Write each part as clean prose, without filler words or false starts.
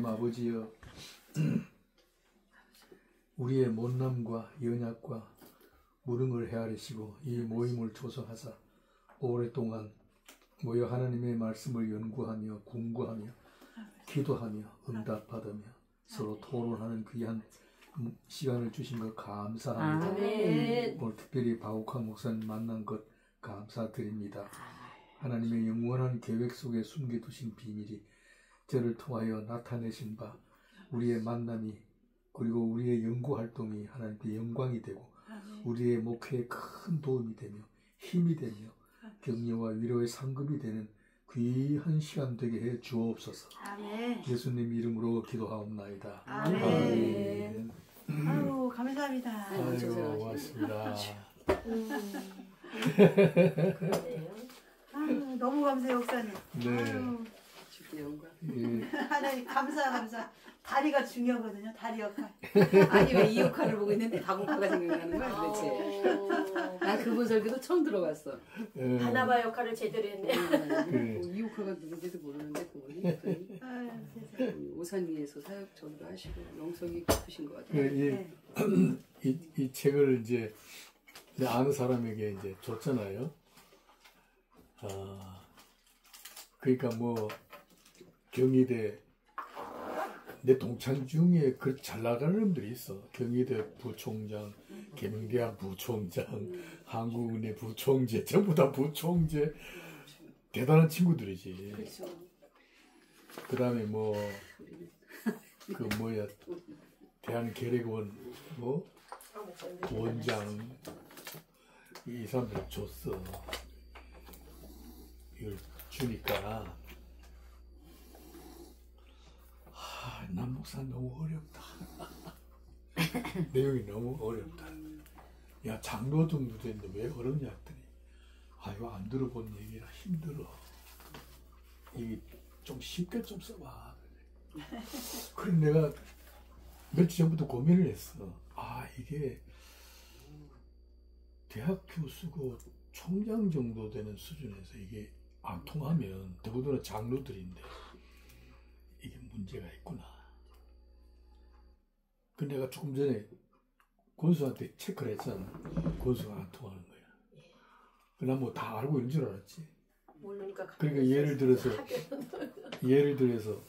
아버지여, 우리의 못남과 연약과 무능을 헤아리시고 이 모임을 조성하사 오랫동안 모여 하나님의 말씀을 연구하며 궁구하며 기도하며 응답받으며 서로 토론하는 귀한 시간을 주신 것 감사합니다. 오늘 특별히 바우칸 목사님 만난 것 감사드립니다. 하나님의 영원한 계획 속에 숨겨두신 비밀이 저를 통하여 나타내신 바 우리의 만남이 그리고 우리의 연구활동이 하나님께 영광이 되고 우리의 목회에 큰 도움이 되며 힘이 되며 격려와 위로의 상급이 되는 귀한 시간 되게 해 주옵소서. 아멘. 예수님 이름으로 기도하옵나이다. 아멘. 아유, 감사합니다. 아이고, 고맙습니다. 아유, 너무 감사해요, 목사님. 네. 예. 하나님 감사. 다리가 중요하거든요. 다리 역할. 아니 왜 이 역할을 보고 있는데 다공파가 생각나는 거야 도대체. 난 그분 설교도 처음 들어봤어. 하나바 역할을 제대로 했네. 이 역할가 누군지도 모르는데 그분이 오산 위에서 사역 전도 하시고 영성이 깊으신 것 같아요. 이 책을 이제 아는 사람에게 이제 줬잖아요. 그러니까 뭐 경희대 내 동창 중에 그 잘 나가는 놈들이 있어. 경희대 부총장, 계명대학 부총장, 한국은행 부총재, 전부 다 부총재. 대단한 친구들이지. 그렇죠. 그 다음에 뭐, 그 뭐야, 대한계례원, 뭐, 원장, 이 사람들 줬어. 이걸 주니까. 난 목사 너무 어렵다. 내용이 너무 어렵다. 야, 장로 정도 됐는데 왜 어렵냐 했더니 이거 안 들어본 얘기라 힘들어. 이게 좀 쉽게 좀 써봐. 그래 내가 며칠 전부터 고민을 했어. 이게 대학 교수고 총장 정도 되는 수준에서 이게 안 통하면 더군다나 장로들인데 이게 문제가 있구나. 그 내가 조금 전에 권수한테 체크를 했잖아. 권수가 안 통하는 거야. 난 뭐 다 알고 있는 줄 알았지. 모르니까 그러니까 예를 들어서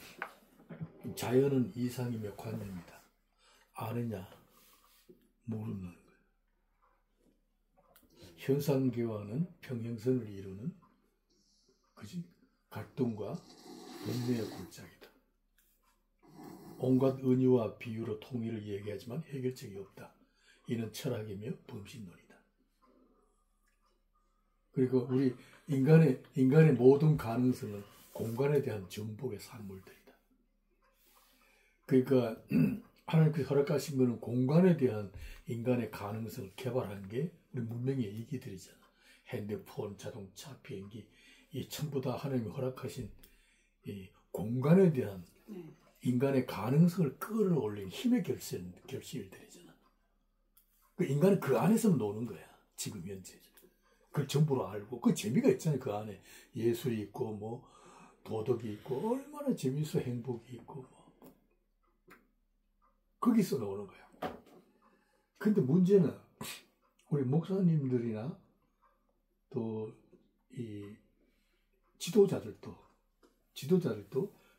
자연은 이상이며 관념이다. 아느냐? 모르는 거야. 현상계와는 평행선을 이루는 그지? 갈등과 분매의 골짜기다. 온갖 은유와 비유로 통일을 얘기하지만 해결책이 없다. 이는 철학이며 범신론이다. 그리고 우리 인간의 모든 가능성은 공간에 대한 정복의 산물들이다. 그러니까 하나님께서 허락하신 것은 공간에 대한 인간의 가능성을 개발한 게 우리 문명의 이기들이잖아. 핸드폰, 자동차, 비행기 이 전부 다 하나님이 허락하신 이 공간에 대한 인간의 가능성을 끌어올린 힘의 결실들이잖아. 그 인간은 그 안에서 노는 거야. 지금 현재. 그걸 전부로 알고 그 재미가 있잖아요. 그 안에 예술이 있고 뭐 도덕이 있고 얼마나 재미있어. 행복이 있고 뭐. 거기서 노는 거야. 근데 문제는 우리 목사님들이나 또 이 지도자들도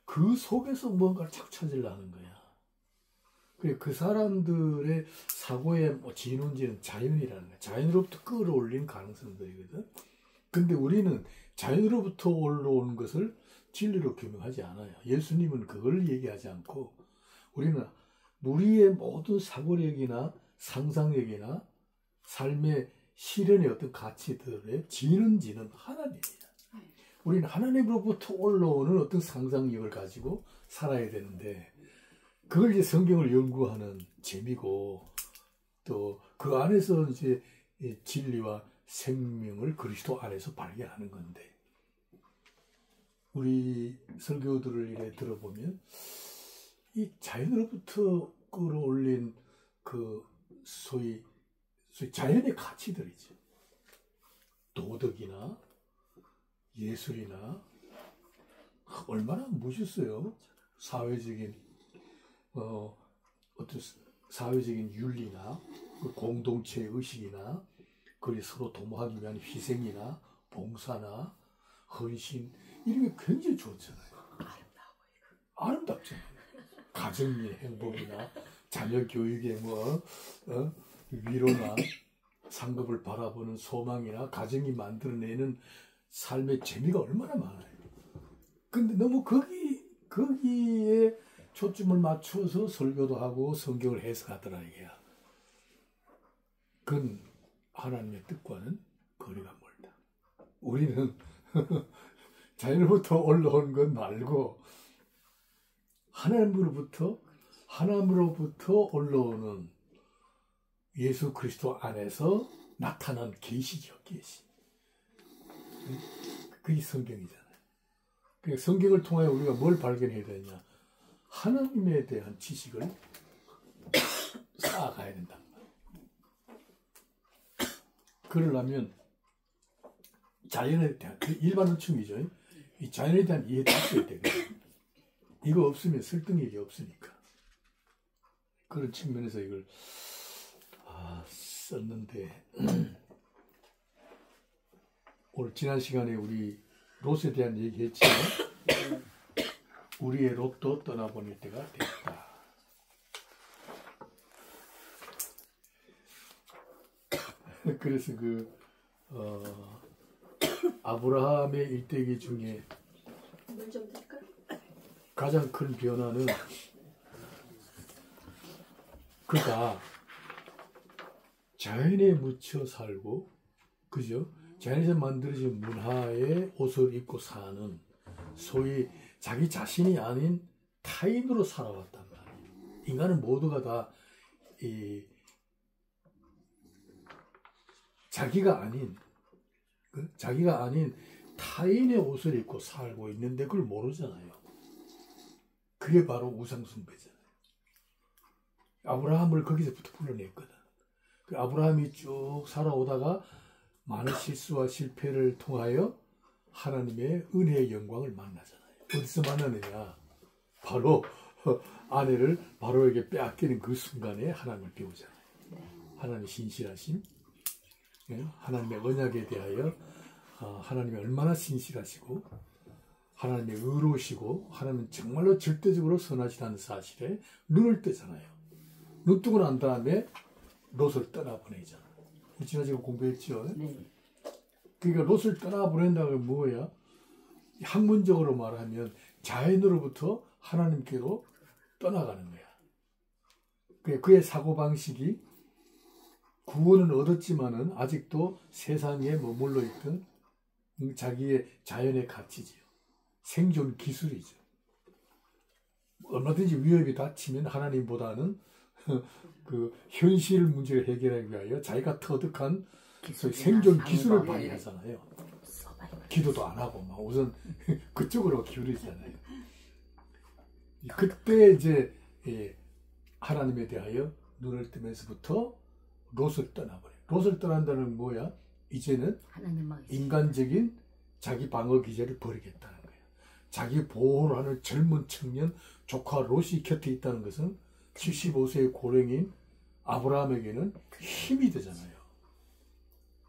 그 속에서 뭔가를 자꾸 찾으려는 거야. 그 사람들의 사고의 진원지는 자연이라는 거야. 자연으로부터 끌어올린 가능성들이거든. 근데 우리는 자연으로부터 올라오는 것을 진리로 규명하지 않아요. 예수님은 그걸 얘기하지 않고 우리는 우리의 모든 사고력이나 상상력이나 삶의 실현의 어떤 가치들의 진원지는 하나님이야. 우리는 하나님으로부터 올라오는 어떤 상상력을 가지고 살아야 되는데 그걸 이제 성경을 연구하는 재미고 또 그 안에서 이제 진리와 생명을 그리스도 안에서 발견하는 건데 우리 설교들을 이래 들어보면 이 자연으로부터 끌어올린 그 소위 자연의 가치들이죠. 도덕이나 예술이나 얼마나 멋있어요. 사회적인 어떤 사회적인 윤리나 그 공동체 의식이나 그리 서로 도모하기 위한 희생이나 봉사나 헌신 이런 게 굉장히 좋잖아요. 아름답잖아요. 가정의 행복이나 자녀 교육의 위로나 상급을 바라보는 소망이나 가정이 만들어내는 삶의 재미가 얼마나 많아요. 근데 너무 거기에 초점을 맞춰서 설교도 하고 성경을 해석하더라 이게야. 그건 하나님의 뜻과는 거리가 멀다. 우리는 자연으로부터 올라온 것 말고 하나님으로부터 올라오는 예수 그리스도 안에서 나타난 계시죠, 계시. 그게 성경이잖아요. 그러니까 성경을 통하여 우리가 뭘 발견해야 되냐? 하나님에 대한 지식을 쌓아가야 된다. 그러려면 자연에 대한 일반 의충이죠. 이 자연에 대한 이해도 있어야 되거든요. 이거 없으면 설득력이 없으니까. 그런 측면에서 이걸 썼는데 오늘 지난 시간에 우리 롯에 대한 얘기했지만 우리의 롯도 떠나보낼 때가 됐다. 그래서 아브라함의 일대기 중에 물 좀 드릴까? 가장 큰 변화는 그가 자연에 묻혀 살고, 그죠? 자연에서 만들어진 문화의 옷을 입고 사는 소위 자기 자신이 아닌 타인으로 살아왔단 말이에요. 인간은 모두가 다 자기가 아닌 타인의 옷을 입고 살고 있는데 그걸 모르잖아요. 그게 바로 우상숭배잖아요. 아브라함을 거기서부터 불러냈거든. 그 아브라함이 쭉 살아오다가 많은 실수와 실패를 통하여 하나님의 은혜의 영광을 만나잖아요. 어디서 만나느냐? 바로 아내를 바로에게 빼앗기는 그 순간에 하나님을 배우잖아요. 하나님의 신실하심, 하나님의 언약에 대하여 하나님이 얼마나 신실하시고 하나님의 의로우시고 하나님은 정말로 절대적으로 선하시다는 사실에 눈을 뜨잖아요. 눈 뜨고 난 다음에 롯을 떠나보내잖아요. 지난 시간 공부했죠? 네. 그러니까 롯을 떠나보낸다는 게 뭐야? 학문적으로 말하면 자연으로부터 하나님께로 떠나가는 거야. 그의 사고방식이 구원은 얻었지만은 아직도 세상에 머물러 있던 자기의 자연의 가치지요. 생존 기술이죠. 얼마든지 위협이 닥치면 하나님보다는 그 현실 문제를 해결하기 위하여 자기가 터득한 생존 기술을 발휘하잖아요. 기도도 안 하고 막 우선 그쪽으로 기울이잖아요. 그때 이제 하나님에 대하여 눈을 뜨면서부터 롯을 떠나버려. 롯을 떠난다는 뭐야? 이제는 인간적인 자기 방어 기제를 버리겠다는 거예요. 자기 보호를 하는 젊은 청년 조카 롯이 곁에 있다는 것은 75세의 고령인 아브라함에게는 힘이 되잖아요.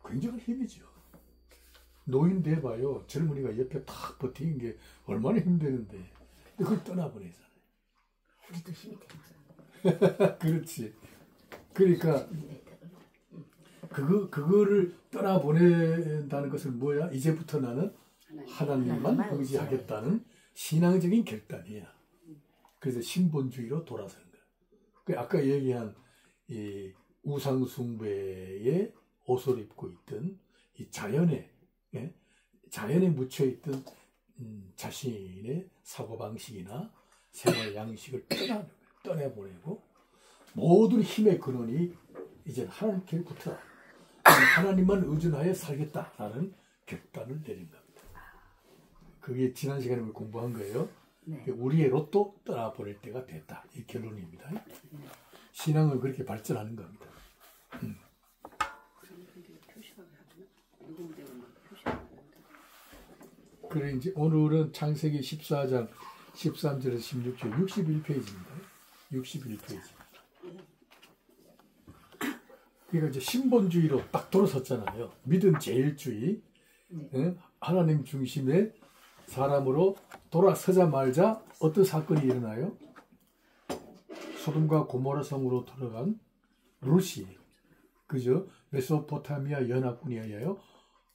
굉장한 힘이죠. 노인 돼봐요. 젊은이가 옆에 탁 버티는 게 얼마나 힘드는데. 그걸 떠나보내잖아요. 우리도 힘이 되는 거야. 그렇지. 그러니까 그거를 떠나보낸다는 것은 뭐야? 이제부터 나는 하나님만 의지하겠다는 신앙적인 결단이야. 그래서 신본주의로 돌아서는 거야. 아까 얘기한 이 우상숭배의 옷을 입고 있던 이 자연에 묻혀있던 자신의 사고방식이나 생활 양식을 떠내보내고 모든 힘의 근원이 이제 하나님께 붙어라. 하나님만 의존하여 살겠다라는 결단을 내린 겁니다. 그게 지난 시간에 우리 공부한 거예요. 네. 우리의 롯도 떠나보낼 때가 됐다. 이 결론입니다. 신앙은 그렇게 발전하는 겁니다. 그래 이제 오늘은 창세기 14장 13절에서 16절 61페이지입니다. 61페이지. 그러니까 이제 신본주의로 딱 돌아섰잖아요. 믿음 제일주의, 하나님 중심의 사람으로 돌아서자마자 어떤 사건이 일어나요? 소돔과 고모라 성으로 들어간 룻이, 그죠? 메소포타미아 연합군에 의하여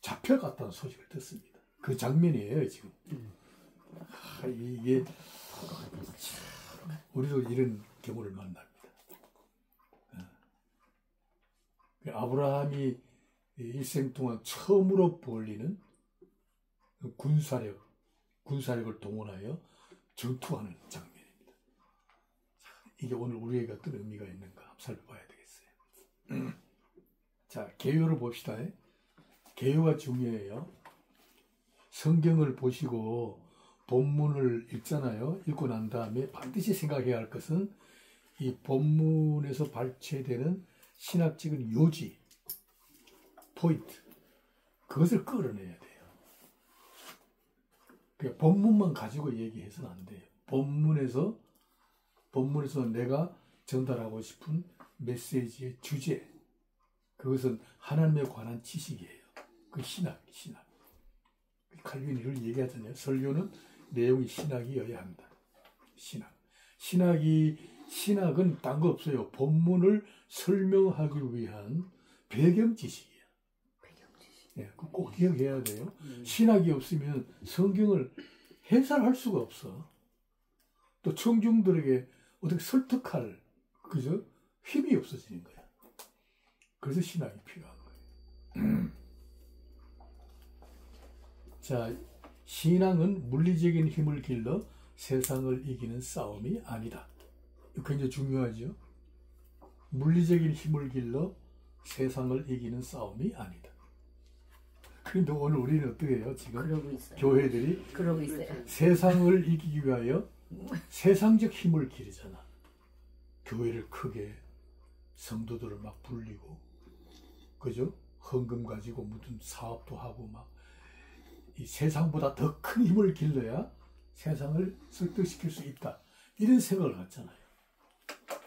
잡혀갔다는 소식을 듣습니다. 그 장면이에요, 지금. 이게 우리도 이런 경우를 만납니다. 아브라함이 일생 동안 처음으로 벌리는 군사력을 동원하여 전투하는 장면입니다. 이게 오늘 우리에게 어떤 의미가 있는가 살펴봐야 되겠어요. 자, 개요를 봅시다. 개요가 중요해요. 성경을 보시고 본문을 읽잖아요. 읽고 난 다음에 반드시 생각해야 할 것은 이 본문에서 발췌되는 신학적인 요지, 포인트, 그것을 끌어내야 돼요. 그러니까 본문만 가지고 얘기해서는 안 돼요. 본문에서 내가 전달하고 싶은 메시지의 주제, 그것은 하나님에 관한 지식이에요. 그 신학. 칼빈이 이걸 얘기하잖아요. 설교는 내용이 신학이어야 한다. 신학은 딴 거 없어요. 본문을 설명하기 위한 배경 지식이에요. 예, 꼭 기억해야 돼요. 신학이 없으면 성경을 해설할 수가 없어. 또 청중들에게 어떻게 설득할, 그죠? 힘이 없어지는 거야. 그래서 신학이 필요한 거예요. 자, 신앙은 물리적인 힘을 길러 세상을 이기는 싸움이 아니다. 이거 굉장히 중요하죠. 물리적인 힘을 길러 세상을 이기는 싸움이 아니다. 그런데 오늘 우리는 어떻게 해요? 지금 그러고 있어요. 교회들이 그러고 있어요. 세상을 이기기 위하여 세상적 힘을 기르잖아. 교회를 크게 성도들을 막 불리고, 그죠? 헌금 가지고 무슨 사업도 하고 막 이 세상보다 더 큰 힘을 길러야 세상을 설득시킬 수 있다. 이런 생각을 갖잖아요.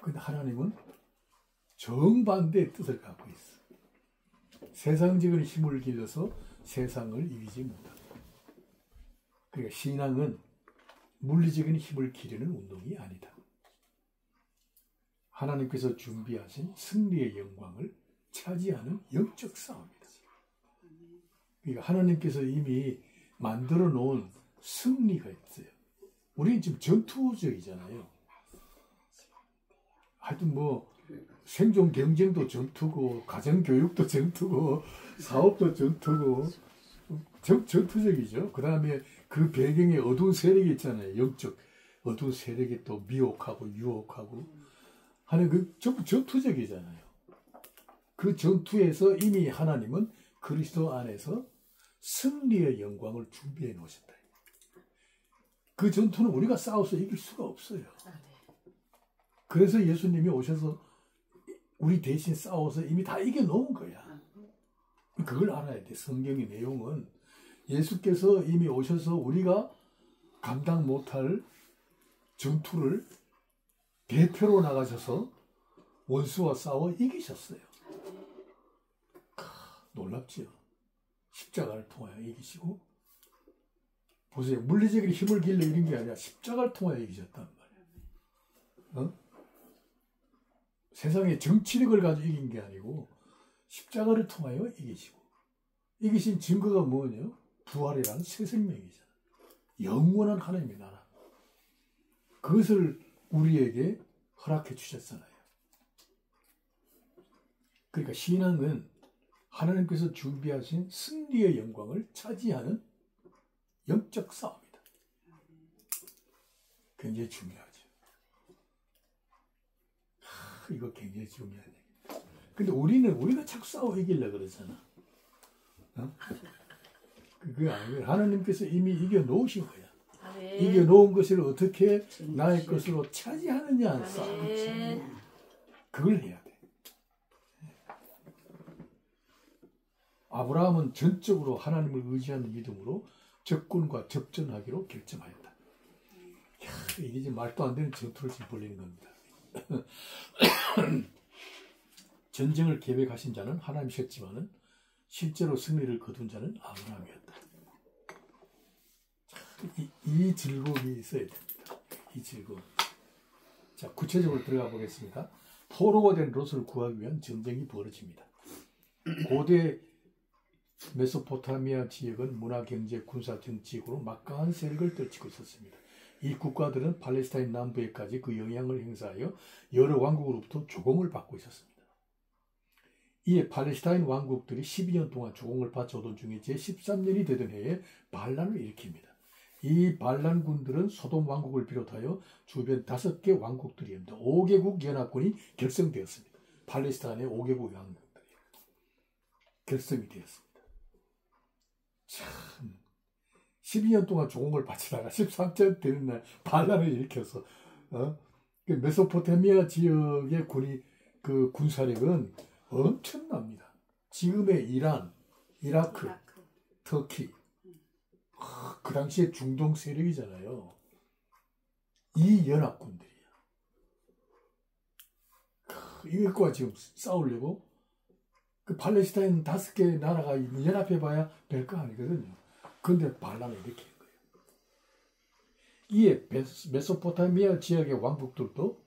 근데 하나님은 정반대의 뜻을 갖고 있어. 세상적인 힘을 길러서 세상을 이기지 못한다. 그러니까 신앙은 물리적인 힘을 기르는 운동이 아니다. 하나님께서 준비하신 승리의 영광을 차지하는 영적 싸움이다. 그러니까 하나님께서 이미 만들어 놓은 승리가 있어요. 우리는 지금 전투적이잖아요. 하여튼 뭐 생존 경쟁도 전투고, 가정 교육도 전투고, 사업도 전투고, 전투적이죠. 그 다음에 그 배경에 어두운 세력이 있잖아요. 영적 어두운 세력이 또 미혹하고 유혹하고 하는 그 전투적이잖아요. 그 전투에서 이미 하나님은 그리스도 안에서 승리의 영광을 준비해 놓으셨다. 그 전투는 우리가 싸워서 이길 수가 없어요. 그래서 예수님이 오셔서 우리 대신 싸워서 이미 다 이겨놓은 거야. 그걸 알아야 돼. 성경의 내용은 예수께서 이미 오셔서 우리가 감당 못할 전투를 대표로 나가셔서 원수와 싸워 이기셨어요. 놀랍지요. 십자가를 통하여 이기시고, 보세요. 물리적인 힘을 길러 이긴 게 아니라 십자가를 통하여 이기셨단 말이에요. 세상의 정치력을 가지고 이긴 게 아니고 십자가를 통하여 이기시고, 이기신 증거가 뭐냐? 부활이라는 새 생명이잖아. 영원한 하나님의 나라. 그것을 우리에게 허락해 주셨잖아요. 그러니까 신앙은 하나님께서 준비하신 승리의 영광을 차지하는 영적 싸움이다. 굉장히 중요하죠. 이거 굉장히 중요한 얘기. 근데 우리가 자꾸 싸워 이기려고 그러잖아. 그게 아니고요. 하나님께서 이미 이겨놓으신 거야. 이겨놓은 것을 어떻게 나의 것으로 차지하느냐 싸움. 그걸 해야 돼. 아브라함은 전적으로 하나님을 의지하는 믿음으로 적군과 접전하기로 결정하였다. 이게 지금 말도 안 되는 전투를 지금 벌리는 겁니다. 전쟁을 계획하신 자는 하나님이셨지만은 실제로 승리를 거둔 자는 아브라함이었다. 이 즐거움이 있어야 됩니다. 이 즐거움. 자, 구체적으로 들어가 보겠습니다. 포로가 된 롯을 구하기 위한 전쟁이 벌어집니다. 고대 메소포타미아 지역은 문화, 경제, 군사, 정치적으로 막강한 세력을 떨치고 있었습니다. 이 국가들은 팔레스타인 남부에까지 그 영향을 행사하여 여러 왕국으로부터 조공을 받고 있었습니다. 이에 팔레스타인 왕국들이 12년 동안 조공을 바쳐오던 중에 제13년이 되던 해에 반란을 일으킵니다. 이 반란군들은 소돔 왕국을 비롯하여 주변 5개 왕국들이었습니다. 5개국 연합군이 결성되었습니다. 팔레스타인의 5개국 왕국들이 결성이 되었습니다. 참 12년 동안 조공을 바치다가 13년 되는 날 반란을 일으켜서 메소포타미아 지역의 그 군사력은 엄청납니다. 지금의 이란, 이라크, 터키, 그 당시에 중동 세력이잖아요. 이 연합군들이야. 이것과 지금 싸우려고 그 팔레스타인 5개 나라가 연합해봐야 별거 아니거든요. 그런데 반란을 일으킨 거예요. 이에 메소포타미아 지역의 왕국들도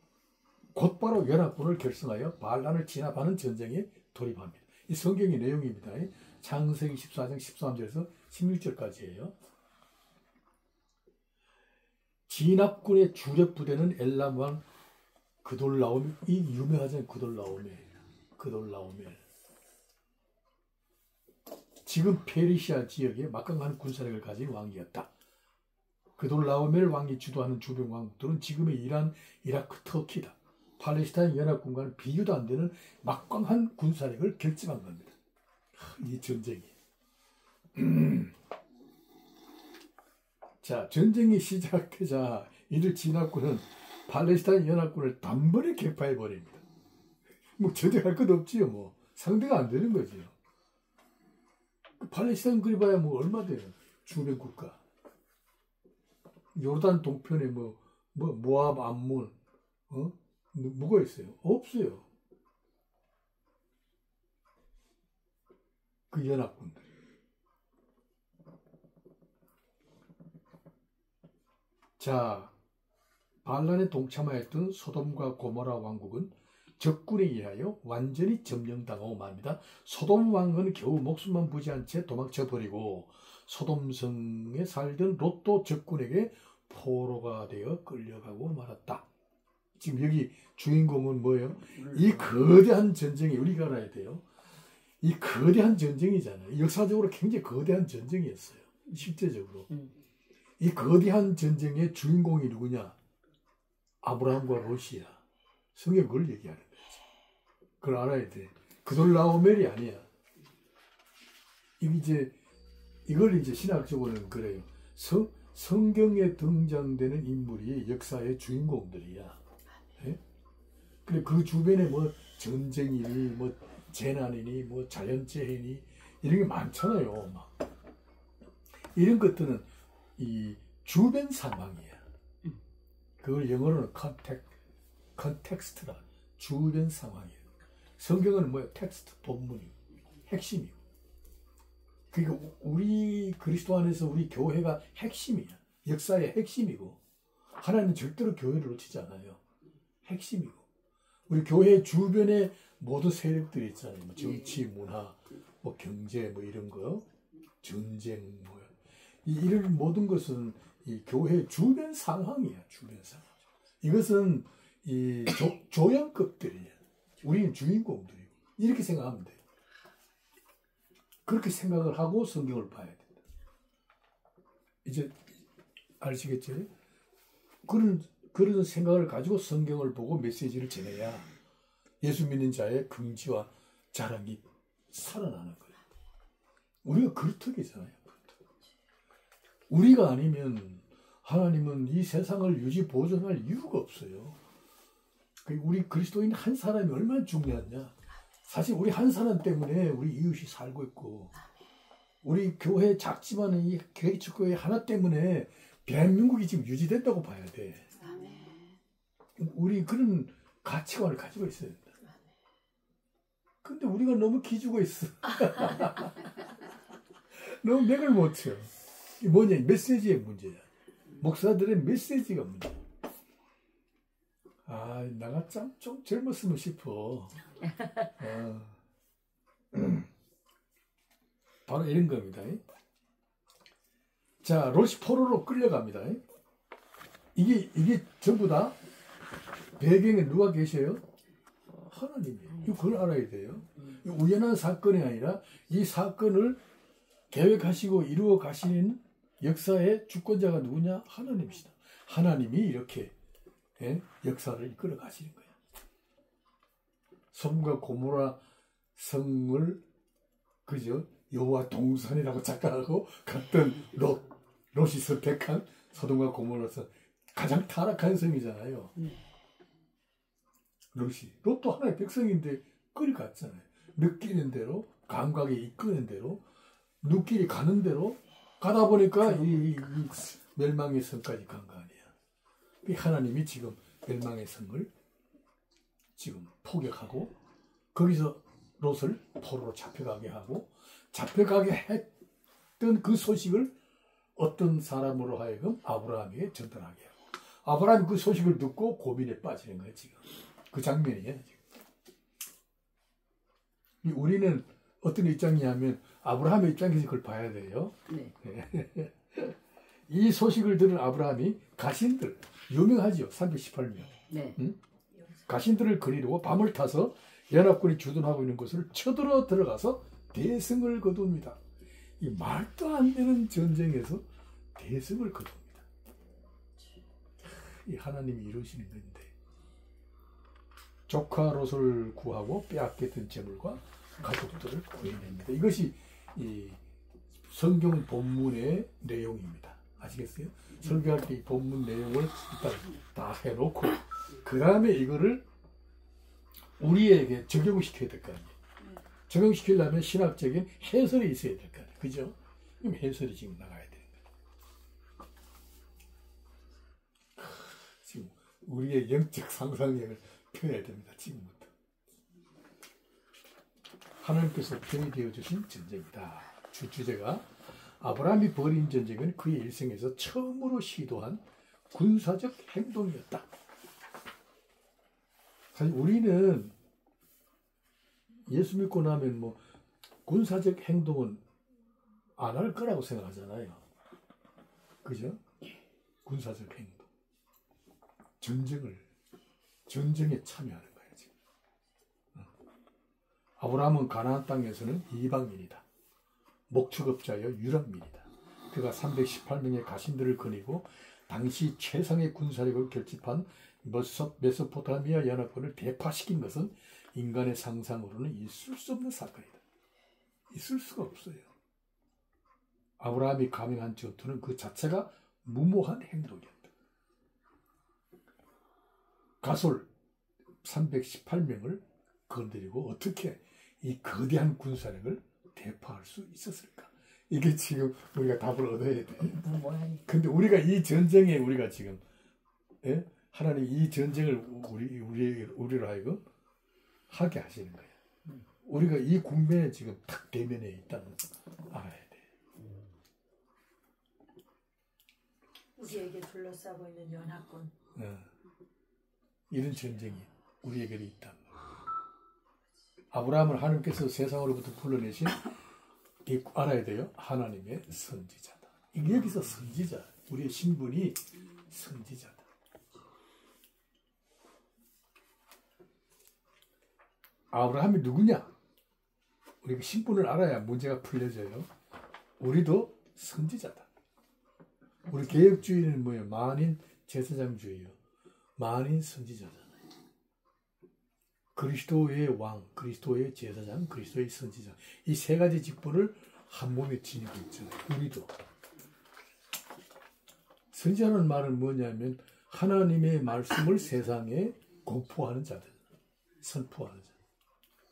곧바로 연합군을 결성하여 반란을 진압하는 전쟁에 돌입합니다. 이 성경의 내용입니다. 창세기 14장 13절에서 16절까지예요. 진압군의 주력 부대는 엘람 왕 그돌라오멜, 이 유명하잖아요. 그돌라오멜. 지금 페르시아 지역에 막강한 군사력을 가진 왕이었다. 그돌라오멜 왕이 주도하는 주변 왕국들은 지금의 이란, 이라크, 터키다. 팔레스타인 연합군과는 비교도 안 되는 막강한 군사력을 결집한 겁니다. 이 전쟁이. 자, 전쟁이 시작되자 이들 진압군은 팔레스타인 연합군을 단번에 격파해 버립니다. 뭐 전쟁할 것 없지요. 뭐 상대가 안 되는 거지요. 팔레스타인 그리 봐야 뭐 얼마 돼요. 주변 국가. 요르단 동편에 모압, 암몬, 뭐가 있어요? 없어요. 그 연합군들. 자, 반란에 동참하였던 소돔과 고모라 왕국은 적군에 의하여 완전히 점령당하고 맙니다. 소돔 왕은 겨우 목숨만 부지한 채 도망쳐버리고 소돔성에 살던 롯도 적군에게 포로가 되어 끌려가고 말았다. 지금 여기 주인공은 뭐예요? 이 거대한 전쟁이 우리가 알아야 돼요. 이 거대한 전쟁이잖아요. 역사적으로 굉장히 거대한 전쟁이었어요. 실제적으로. 이 거대한 전쟁의 주인공이 누구냐? 아브라함과 롯이야. 성경 그걸 얘기하는 거지. 그걸 알아야 돼. 그돌라오멜이 아니야. 이걸 이제 신학적으로는 그래요. 성경에 등장되는 인물이 역사의 주인공들이야. 네? 그래 그 주변에 뭐 전쟁이니 뭐 재난이니 뭐 자연재해니 이런 게 많잖아요. 막. 이런 것들은 이 주변 상황이야. 그걸 영어로는 컨텍스트라. 주변 상황이에요. 성경은 뭐야? 텍스트, 본문이 핵심이고. 그러니까 우리 그리스도 안에서 우리 교회가 핵심이야. 역사의 핵심이고 하나님은 절대로 교회를 놓치지 않아요. 핵심이고 우리 교회 주변에 모든 세력들이 있잖아요. 뭐 정치, 문화, 뭐 경제, 뭐 이런 거, 전쟁, 뭐 이런 모든 것은 이 교회 주변 상황이야. 주변 상황. 이것은 이 조연급들이야. 우리는 주인공들이고 이렇게 생각하면 돼요. 그렇게 생각을 하고 성경을 봐야 된다. 이제 아시겠죠? 그런 생각을 가지고 성경을 보고 메시지를 전해야 예수 믿는 자의 긍지와 자랑이 살아나는 거예요. 우리가 그렇다잖아요. 우리가 아니면 하나님은 이 세상을 유지 보존할 이유가 없어요. 우리 그리스도인 한 사람이 얼마나 중요하냐. 사실 우리 한 사람 때문에 우리 이웃이 살고 있고 우리 교회 작지만 이 개척교회 하나 때문에 대한민국이 지금 유지된다고 봐야 돼. 아멘. 우리 그런 가치관을 가지고 있어야 된다. 근데 우리가 너무 기죽어 있어. 너무 맥을 못 쳐. 이게 뭐냐, 메시지의 문제야. 목사들의 메시지가 문제야. 아, 나가 좀 젊었으면 싶어. 바로 이런 겁니다. 자, 로시포로로 끌려갑니다. 이게 전부 다 배경에 누가 계셔요? 하나님이에요. 그걸 알아야 돼요. 우연한 사건이 아니라 이 사건을 계획하시고 이루어 가시는 역사의 주권자가 누구냐? 하나님이시다. 하나님이 이렇게 역사를 이끌어 가시는 거예요. 소돔과 고모라 성을 그저 여호와 동산이라고 착각하고 갔던 롯이 선택한 소돔과 고모라서 가장 타락한 성이잖아요. 롯도 하나의 백성인데 끌이 갔잖아요. 느끼는 대로, 감각에 이끄는 대로, 눈길이 가는 대로 가다 보니까 이 멸망의 성까지 간 거 아니야. 하나님이 지금 멸망의 성을 지금 포격하고 거기서 롯을 포로로 잡혀가게 하고 잡혀가게 했던 그 소식을 어떤 사람으로 하여금 아브라함에게 전달하게 하고 아브라함이 그 소식을 듣고 고민에 빠지는 거예요. 지금 그 장면이에요. 지금. 우리는 어떤 입장이냐면 아브라함의 입장에서 그걸 봐야 돼요. 네. 이 소식을 들은 아브라함이 가신들 유명하죠. 318명. 네. 응? 가신들을 그리려고 밤을 타서 연합군이 주둔하고 있는 곳을 쳐들어 들어가서 대승을 거둡니다. 이 말도 안 되는 전쟁에서 대승을 거둡니다. 이 하나님이 이루시는 건데 조카 롯을 구하고 빼앗겼던 재물과 가족들을 구해냅니다. 이것이 이 성경 본문의 내용입니다. 아시겠어요? 설교할 때 이 본문 내용을 일단 다 해놓고 그 다음에 이거를 우리에게 적용시켜야 될 거 아니에요. 적용시키려면 신학적인 해설이 있어야 될 거 아니에요. 그죠? 그럼 해설이 지금 나가야 되는 거예요. 지금 우리의 영적 상상력을 펴야 됩니다. 지금부터. 하나님께서 편이 되어주신 전쟁이다. 주제가 아브라함이 벌인 전쟁은 그의 일생에서 처음으로 시도한 군사적 행동이었다. 사실 우리는 예수 믿고 나면 뭐 군사적 행동은 안 할 거라고 생각하잖아요. 그죠? 군사적 행동. 전쟁에 참여하는 거예요, 지금. 아브라함은 가나안 땅에서는 이방인이다. 목축업자여 유랑민이다. 그가 318명의 가신들을 거니고 당시 최상의 군사력을 결집한 메소포타미아 연합군을 대파시킨 것은 인간의 상상으로는 있을 수 없는 사건이다. 있을 수가 없어요. 아브라함이 감행한 전투는 그 자체가 무모한 행동이었다. 가솔 318명을 건드리고 어떻게 이 거대한 군사력을 대파할 수 있었을까? 이게 지금 우리가 답을 얻어야 돼. 근데 우리가 이 전쟁에 우리가 지금 하나님 이 전쟁을 우리로 하여금 하게 하시는 거예요. 우리가 이 국면에 지금 탁 대면에 있다는 걸 알아야 돼. 우리에게 둘러싸고 있는 연합군. 이런 전쟁이 우리에게도 있다. 아브라함을 하나님께서 세상으로부터 불러내신 알아야 돼요. 하나님의 선지자다. 여기서 선지자, 우리의 신분이 선지자다. 아브라함이 누구냐? 우리가 신분을 알아야 문제가 풀려져요. 우리도 선지자다. 우리 개혁주의는 뭐예요? 만인 제사장주의요. 만인 선지자잖아요. 그리스도의 왕, 그리스도의 제사장, 그리스도의 선지자. 이 세 가지 직분을 한 몸에 지니고 있잖아요. 우리도. 선지자는 말은 뭐냐면 하나님의 말씀을 세상에 공포하는 자들, 선포하는 자.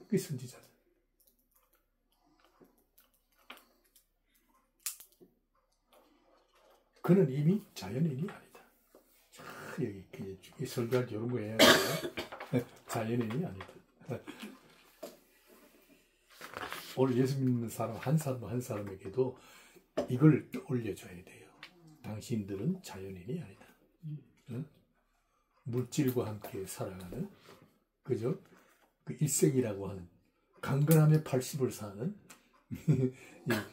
그게 선지자들. 그는 이미 자연인이 아니다. 자, 여기 설교할 때 이런 거 해야 돼요. 자연인이 아니다. 오늘 예수 믿는 사람 한 사람에게도 이걸 떠올려줘야 돼요. 당신들은 자연인이 아니다. 응? 물질과 함께 살아가는, 그죠? 그 일생이라고 하는 강건함의 80을 사는 이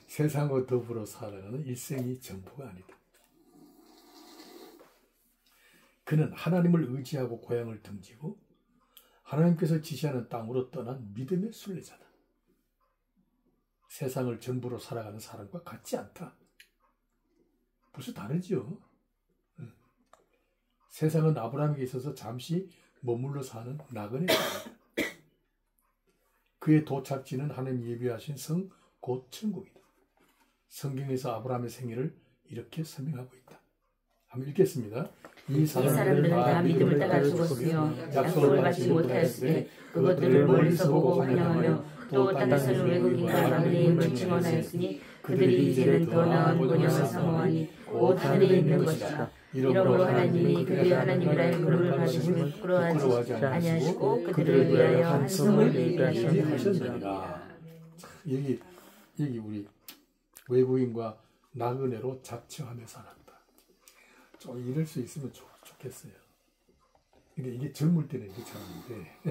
세상과 더불어 살아가는 일생이 전부가 아니다. 그는 하나님을 의지하고 고향을 등지고 하나님께서 지시하는 땅으로 떠난 믿음의 순례자다. 세상을 전부로 살아가는 사람과 같지 않다. 벌써 다르죠. 세상은 아브라함에게 있어서 잠시 머물러 사는 나그네 사람. 그의 도착지는 하나님 예비하신 성 곧 천국이다. 성경에서 아브라함의 생애를 이렇게 설명하고 있다. 한번 읽겠습니다. 이 사람들은 다 믿음을 따라 죽었으며 약속을 받지 못하였으되 그것들을 멀리서 보고 환영하며 또 땅에서는 외국인과 나그네임을 증언하였으니 그들이 이제는 더 나은 본향을 사모하니 곧 하늘에 있는 것이다. 이러므로 하나님이 그들의 하나님이라 그를 가지심을 부끄러워하지 아니하시고 그들을 위하여 한성을 예비하셨느니라. 여기 우리 외국인과 나그네로 잡처하며 살았다. 좀 이럴 수 있으면 좋겠어요. 근데 이게 젊을 때는 괜찮은데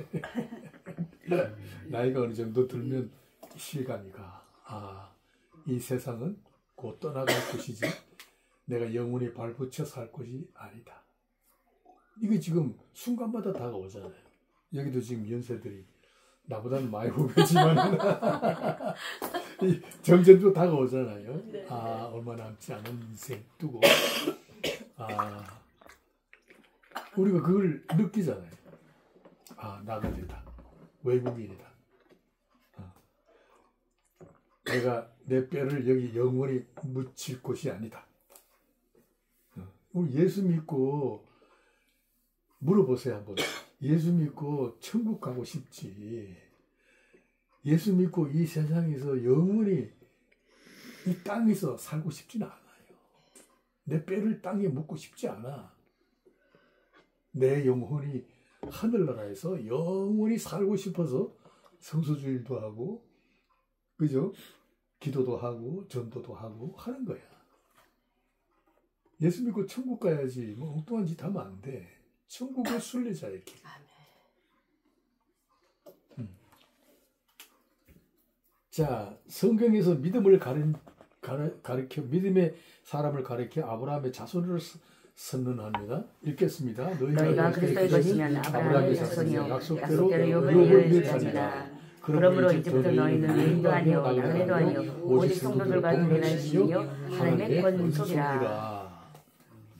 나이가 어느 정도 들면 실감이 가. 이 세상은 곧 떠나갈 곳이지 내가 영원히 발붙여 살 곳이 아니다. 이게 지금 순간마다 다가오잖아요. 여기도 지금 연세들이 나보다는 많이 후배지만 점점 또 다가오잖아요. 얼마 남지 않은 인생 두고 우리가 그걸 느끼잖아요. 나그네다, 외국인이다. 내가 내 뼈를 여기 영원히 묻힐 곳이 아니다. 우리 예수 믿고 물어보세요 한번. 예수 믿고 천국 가고 싶지. 예수 믿고 이 세상에서 영원히 이 땅에서 살고 싶지는 않아요. 내 뼈를 땅에 묻고 싶지 않아. 내 영혼이 하늘나라에서 영원히 살고 싶어서 성수주일도 하고, 그죠? 기도도 하고 전도도 하고 하는 거야. 예수 믿고 천국 가야지 뭐 엉뚱한 짓 하면 안 돼. 천국의 순례자의 길. 자, 성경에서 믿음을 가리켜 믿음의 사람을 가리켜 아브라함의 자손으로 선언합니다. 읽겠습니다. 너희가 그리스도의 것이면 아브라함의 자손이요 약속대로 욥을 이어지리라. 그러므로 이제부터 너희는 외인도 아니요 나그네도 아니요 오직 성도들과 동행할 시요 하나님의 권속이라.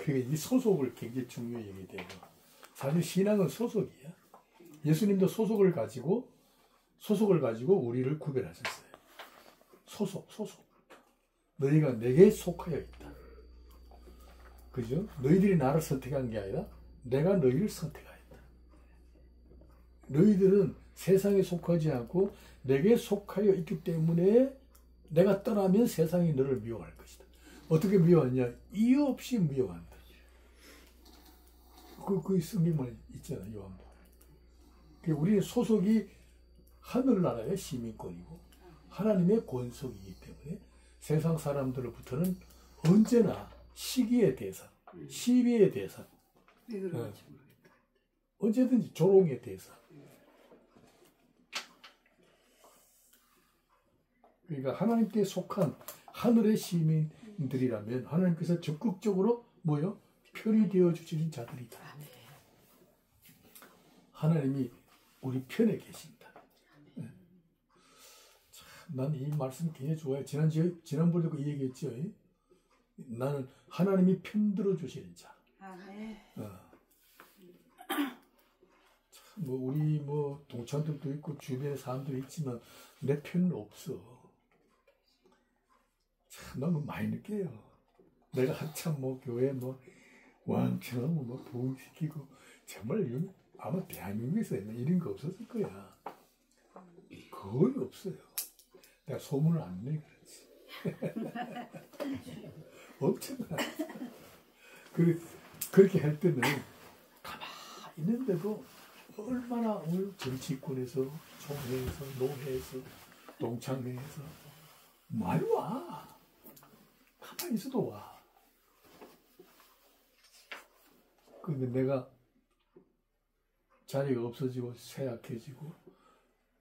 이 소속을 굉장히 중요히 얘기해요. 사실 신앙은 소속이야. 예수님도 소속을 가지고 우리를 구별하셨어요. 소속. 너희가 내게 속하여 있다. 그죠? 너희들이 나를 선택한 게 아니라 내가 너희를 선택하였다. 너희들은 세상에 속하지 않고 내게 속하여 있기 때문에 내가 떠나면 세상이 너를 미워할 것이다. 어떻게 미워하냐? 이유 없이 미워한다. 그 성경만 있잖아요. 요한복음. 우리는 소속이 하늘나라의 시민권이고 하나님의 권속이기 때문에 세상 사람들로부터는 언제나 시기의 대상, 시비의 대상, 언제든지 조롱의 대상. 그러니까 하나님께 속한 하늘의 시민들이라면 하나님께서 적극적으로 편이 되어 주시는 자들이다. 하나님이 우리 편에 계신다. 난 이 말씀 굉장히 좋아요. 지난번에도 이 얘기했죠. 나는 하나님이 편들어 주시는 자. 우리 동창들도 있고 주변에 사람들이 있지만 내 편은 없어. 너무 많이 느껴요. 내가 한참 교회 왕처럼 부흥시키고 정말 아마 대한민국에서 이런 거 없었을 거야. 거의 없어요. 내가 소문을 안 내 그렇지. 없잖아. 그렇게 할 때는 가만히 있는데도 얼마나 오늘 정치권에서, 총회에서, 노회에서, 동창회에서 많이 와. 가만히 있어도 와. 근데 내가 자리가 없어지고 쇠약해지고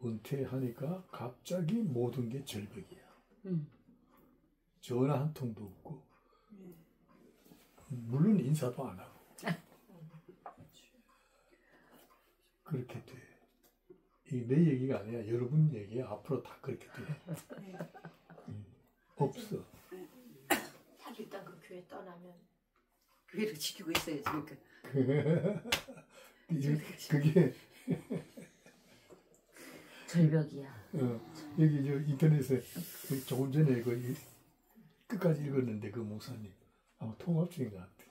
은퇴하니까 갑자기 모든 게 절벽이야. 전화 한 통도 없고, 물론 인사도 안 하고. 그렇게 돼. 이게 내 얘기가 아니야. 여러분 얘기야. 앞으로 다 그렇게 돼. 없어. 일단 그 교회 떠나면 교회를 지키고 있어야지. 그러니까. 그게 절벽이야. 여기 저 인터넷에 조금 전에 끝까지 읽었는데 그 목사님 아마 통합 중인 것 같아.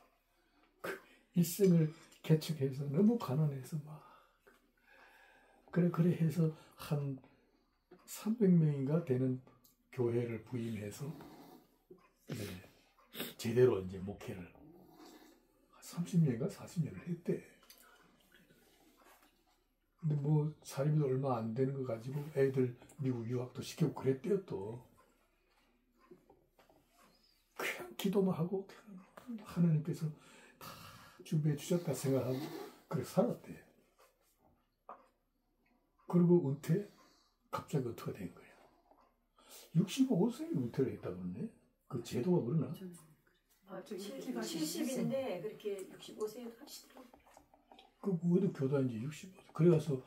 그 일생을 개척해서 너무 가난해서 막 그래 해서 한 300명인가 되는 교회를 부임해서 제대로 이제 목회를 30년인가 40년을 했대. 근데 뭐 사립도 얼마 안 되는 거 가지고 애들 미국 유학도 시키고 그랬대요 또. 그냥 기도만 하고 그냥 하나님께서 다 준비해 주셨다 생각하고 그렇게 살았대. 그리고 은퇴 갑자기 은퇴가 된 거야. 65세에 은퇴를 했다고 그러네. 그 제도가 그러나? 70인데 그렇게 65세에도 하시더라고요. 그 어디 교단인지 65세. 그래가서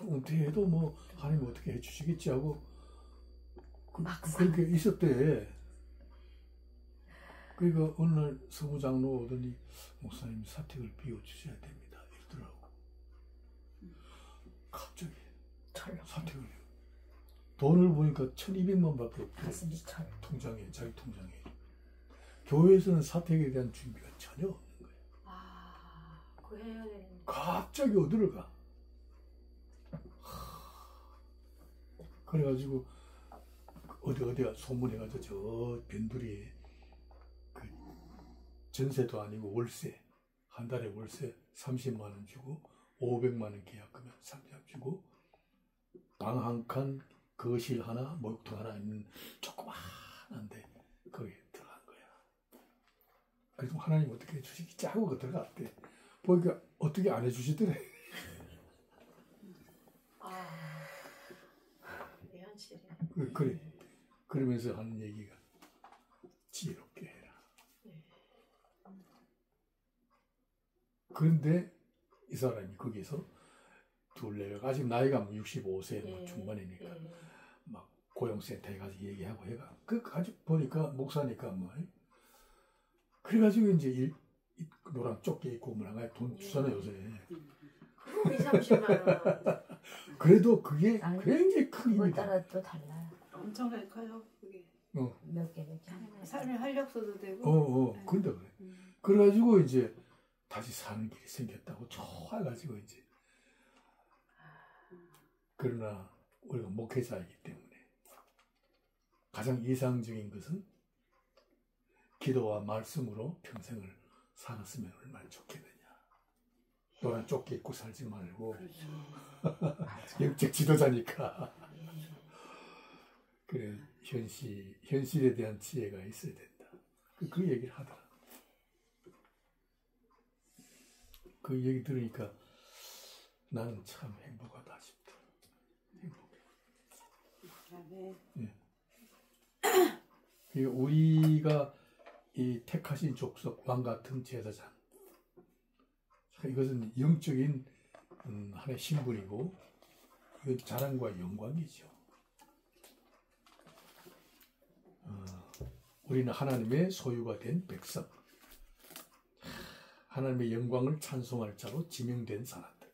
은퇴해도 뭐 하나님 어떻게 해주시겠지 하고 그렇게 있었대. 그러니까 어느 날 서부장로 오더니 목사님 사택을 비워주셔야 됩니다 이러더라고. 갑자기 사택을 돈을 보니까 1200만 밖에 없대. 통장에, 자기 통장에. 교회에서는 사택에 대한 준비가 전혀 없는 거야. 그거 해야 되는데. 갑자기 어디를 가? 그래가지고 어디가 소문해가지고 저 변두리에 그 전세도 아니고 월세, 한 달에 월세 30만 원 주고 500만 원 계약하면 30만 주고 방 한 칸, 거실 하나, 목욕탕 하나 있는 조그만한데 거기에 들어간 거야. 그래서 하나님 어떻게 해주시겠지 하고 들어갔대. 보니까 어떻게 안 해주시더래. 그래. 그러면서 하는 얘기가 지혜롭게 해라. 그런데 이 사람이 거기서 둘레가 아직 나이가 65세 뭐 중반이니까 막 고용센터에 가서 얘기하고 해가 그 가지고 보니까 목사니까 뭐 그래가지고 이제 노란 조끼 입고 뭐라 돈 주잖아 요새. 2-30만 원. 그래도 그게 굉장히 큰 그거에 힘이다. 따라 또 달라요. 엄청나게 커요 그게. 몇 개. 삶의 활력소도 되고. 근데 그래. 그래가지고 이제 다시 사는 길이 생겼다고 좋아가지고 이제. 그러나 우리가 목회자이기 때문에 가장 이상적인 것은 기도와 말씀으로 평생을 살았으면 얼마나 좋겠느냐. 노란 조끼 입고 살지 말고 영적 지도자니까. 그래 현실에 대한 지혜가 있어야 된다. 그 얘기를 하더라. 그 얘기 들으니까 나는 참 행복하다 싶다. 행복해. 예. 우리가 이 택하신 족속 왕 같은 제사장. 이것은 영적인 하나의 신분이고 이건 자랑과 영광이죠. 우리는 하나님의 소유가 된 백성, 하나님의 영광을 찬송할 자로 지명된 사람들,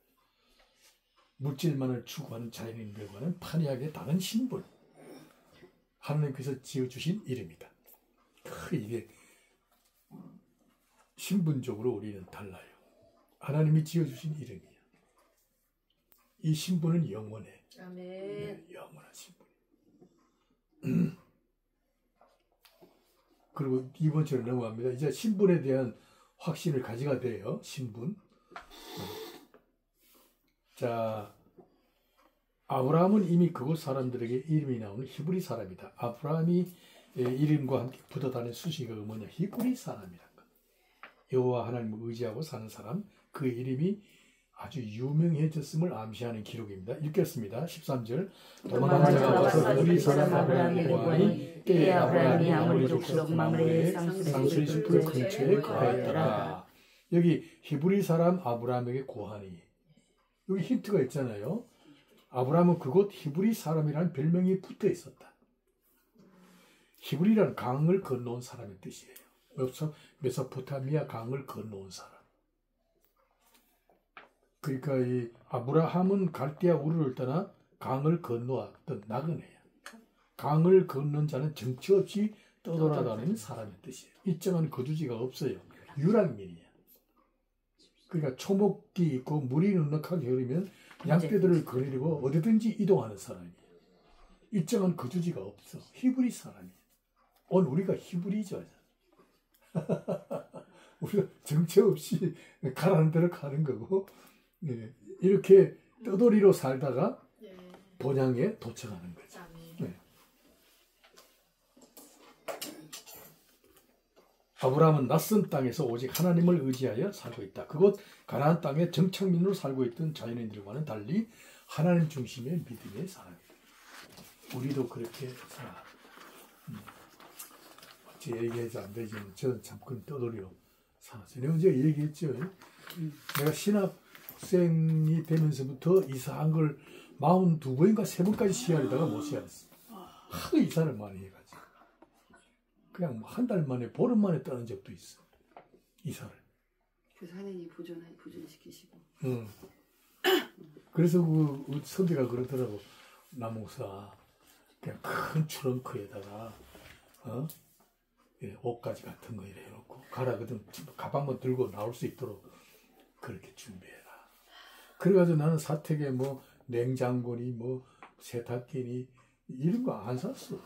물질만을 추구하는 자연인들과는 판이하게 다른 신분, 하나님께서 지어주신 이름이다. 이게 신분적으로 우리는 달라요. 하나님이 지어주신 이름이야. 이 신분은 영원해. 아멘. 영원한 신분. 그리고 이번 주로 넘어갑니다. 이제 신분에 대한 확신을 가지가 돼요. 신분. 자, 아브라함은 이미 그곳 사람들에게 이름이 나오는 히브리 사람이다. 아브라함이 이름과 함께 붙어다니는 수식어가 뭐냐? 히브리 사람이란 것. 여호와 하나님을 의지하고 사는 사람. 그 이름이 아주 유명해졌음을 암시하는 기록입니다. 읽겠습니다. 13절. 도망한 자가 와서 우리 사람 아브라함에게 구하니 때에 아브라함이 아모리 족속 마므레의 상수리 숲을 근처에 거하였더라. 여기 히브리 사람 아브라함에게 구하니, 여기 힌트가 있잖아요. 아브라함은 그곳 히브리 사람이라는 별명이 붙어 있었다. 히브리라는 강을 건너온 사람의 뜻이에요. 메소포타미아 강을 건너온 사람. 그러니까 이 아브라함은 갈대아 우르를 떠나 강을 건너왔던 나그네야. 강을 건넌 자는 정처 없이 떠돌아다니는 사람의 뜻이에요. 일정한 거주지가 없어요. 유랑민이야. 그러니까 초목기 있고 물이 넉넉하게 흐르면 양떼들을 거느리고 어디든지 이동하는 사람이에요. 일정한 거주지가 없어. 히브리 사람이에요. 오늘 우리가 히브리죠. 우리가 정처 없이 가라는 대로 가는 거고, 예, 이렇게 떠돌이로 살다가 본향에 도착하는 거죠. 예. 아브라함은 낯선 땅에서 오직 하나님을 의지하여 살고 있다. 그곳 가나안 땅에 정착민으로 살고 있던 자연인들과는 달리 하나님 중심의 믿음의 사람이다. 우리도 그렇게 살아. 어찌 얘기해서 안 되지만 저는 잠깐 떠돌이로 살았어요. 내가 언제 얘기했죠. 내가 신학생이 되면서부터 이사한 걸 42번인가 3번까지 시야하다가 못 시야했어. 하도 이사를 많이 해가지고. 그냥 한 달 만에, 보름 만에 떠난 적도 있어. 이사를. 그래서 하나님 보존시키시고. 그래서 그 선배가 그러더라고. 남목사, 그냥 큰 트렁크에다가, 예, 옷가지 같은 거 이래 해놓고 가라. 그러면 가방만 들고 나올 수 있도록 그렇게 준비해라. 그래가지고 나는 사택에 뭐 냉장고니 뭐 세탁기니 이런 거 안 샀어.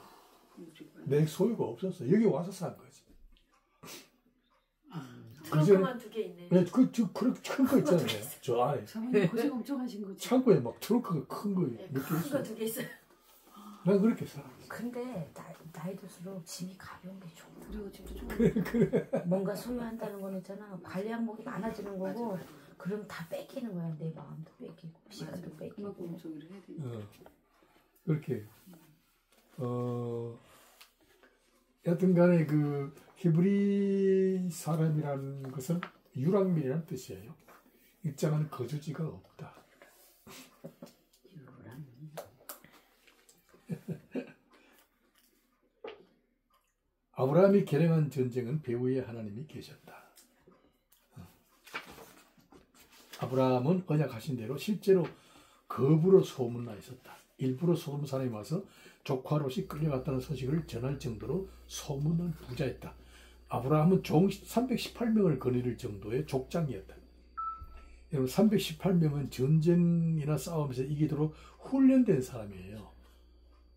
내 소유가 없었어. 여기 와서 산 거지. 트렁크만 2개 있네. 네, 그렇게 큰 거 있잖아요. 저 안에. 사모님 고생 엄청 하신 거죠. 창고에 막 트렁크가 큰 거 네, 몇 개 큰 있어. 거 2개 있어요. 난 그렇게 살았어. 근데 나이 들수록 짐이 가벼운 게 좋아. 그리고 진짜 좀 뭔가 소유한다는 건 있잖아. 관리 항목이 많아지는 거고, 그럼 다 뺏기는 거야. 내 마음도 뺏기고 시간도 뺏기고. 그만큼 엄청 일을 해야 되니까. 그렇게 여튼간에 그 히브리 사람이라는 것은 유랑민이라는 뜻이에요. 일정한 거주지가 없다. 아브라함이 결행한 전쟁은 배후에 하나님이 계셨다. 아브라함은 언약하신 대로 실제로 거부로 소문나 있었다. 일부러 소금 사람이 와서 조카롯이 끌려갔다는 소식을 전할 정도로 소문은 부자였다. 아브라함은 종 318명을 거느릴 정도의 족장이었다. 여러분 318명은 전쟁이나 싸움에서 이기도록 훈련된 사람이에요.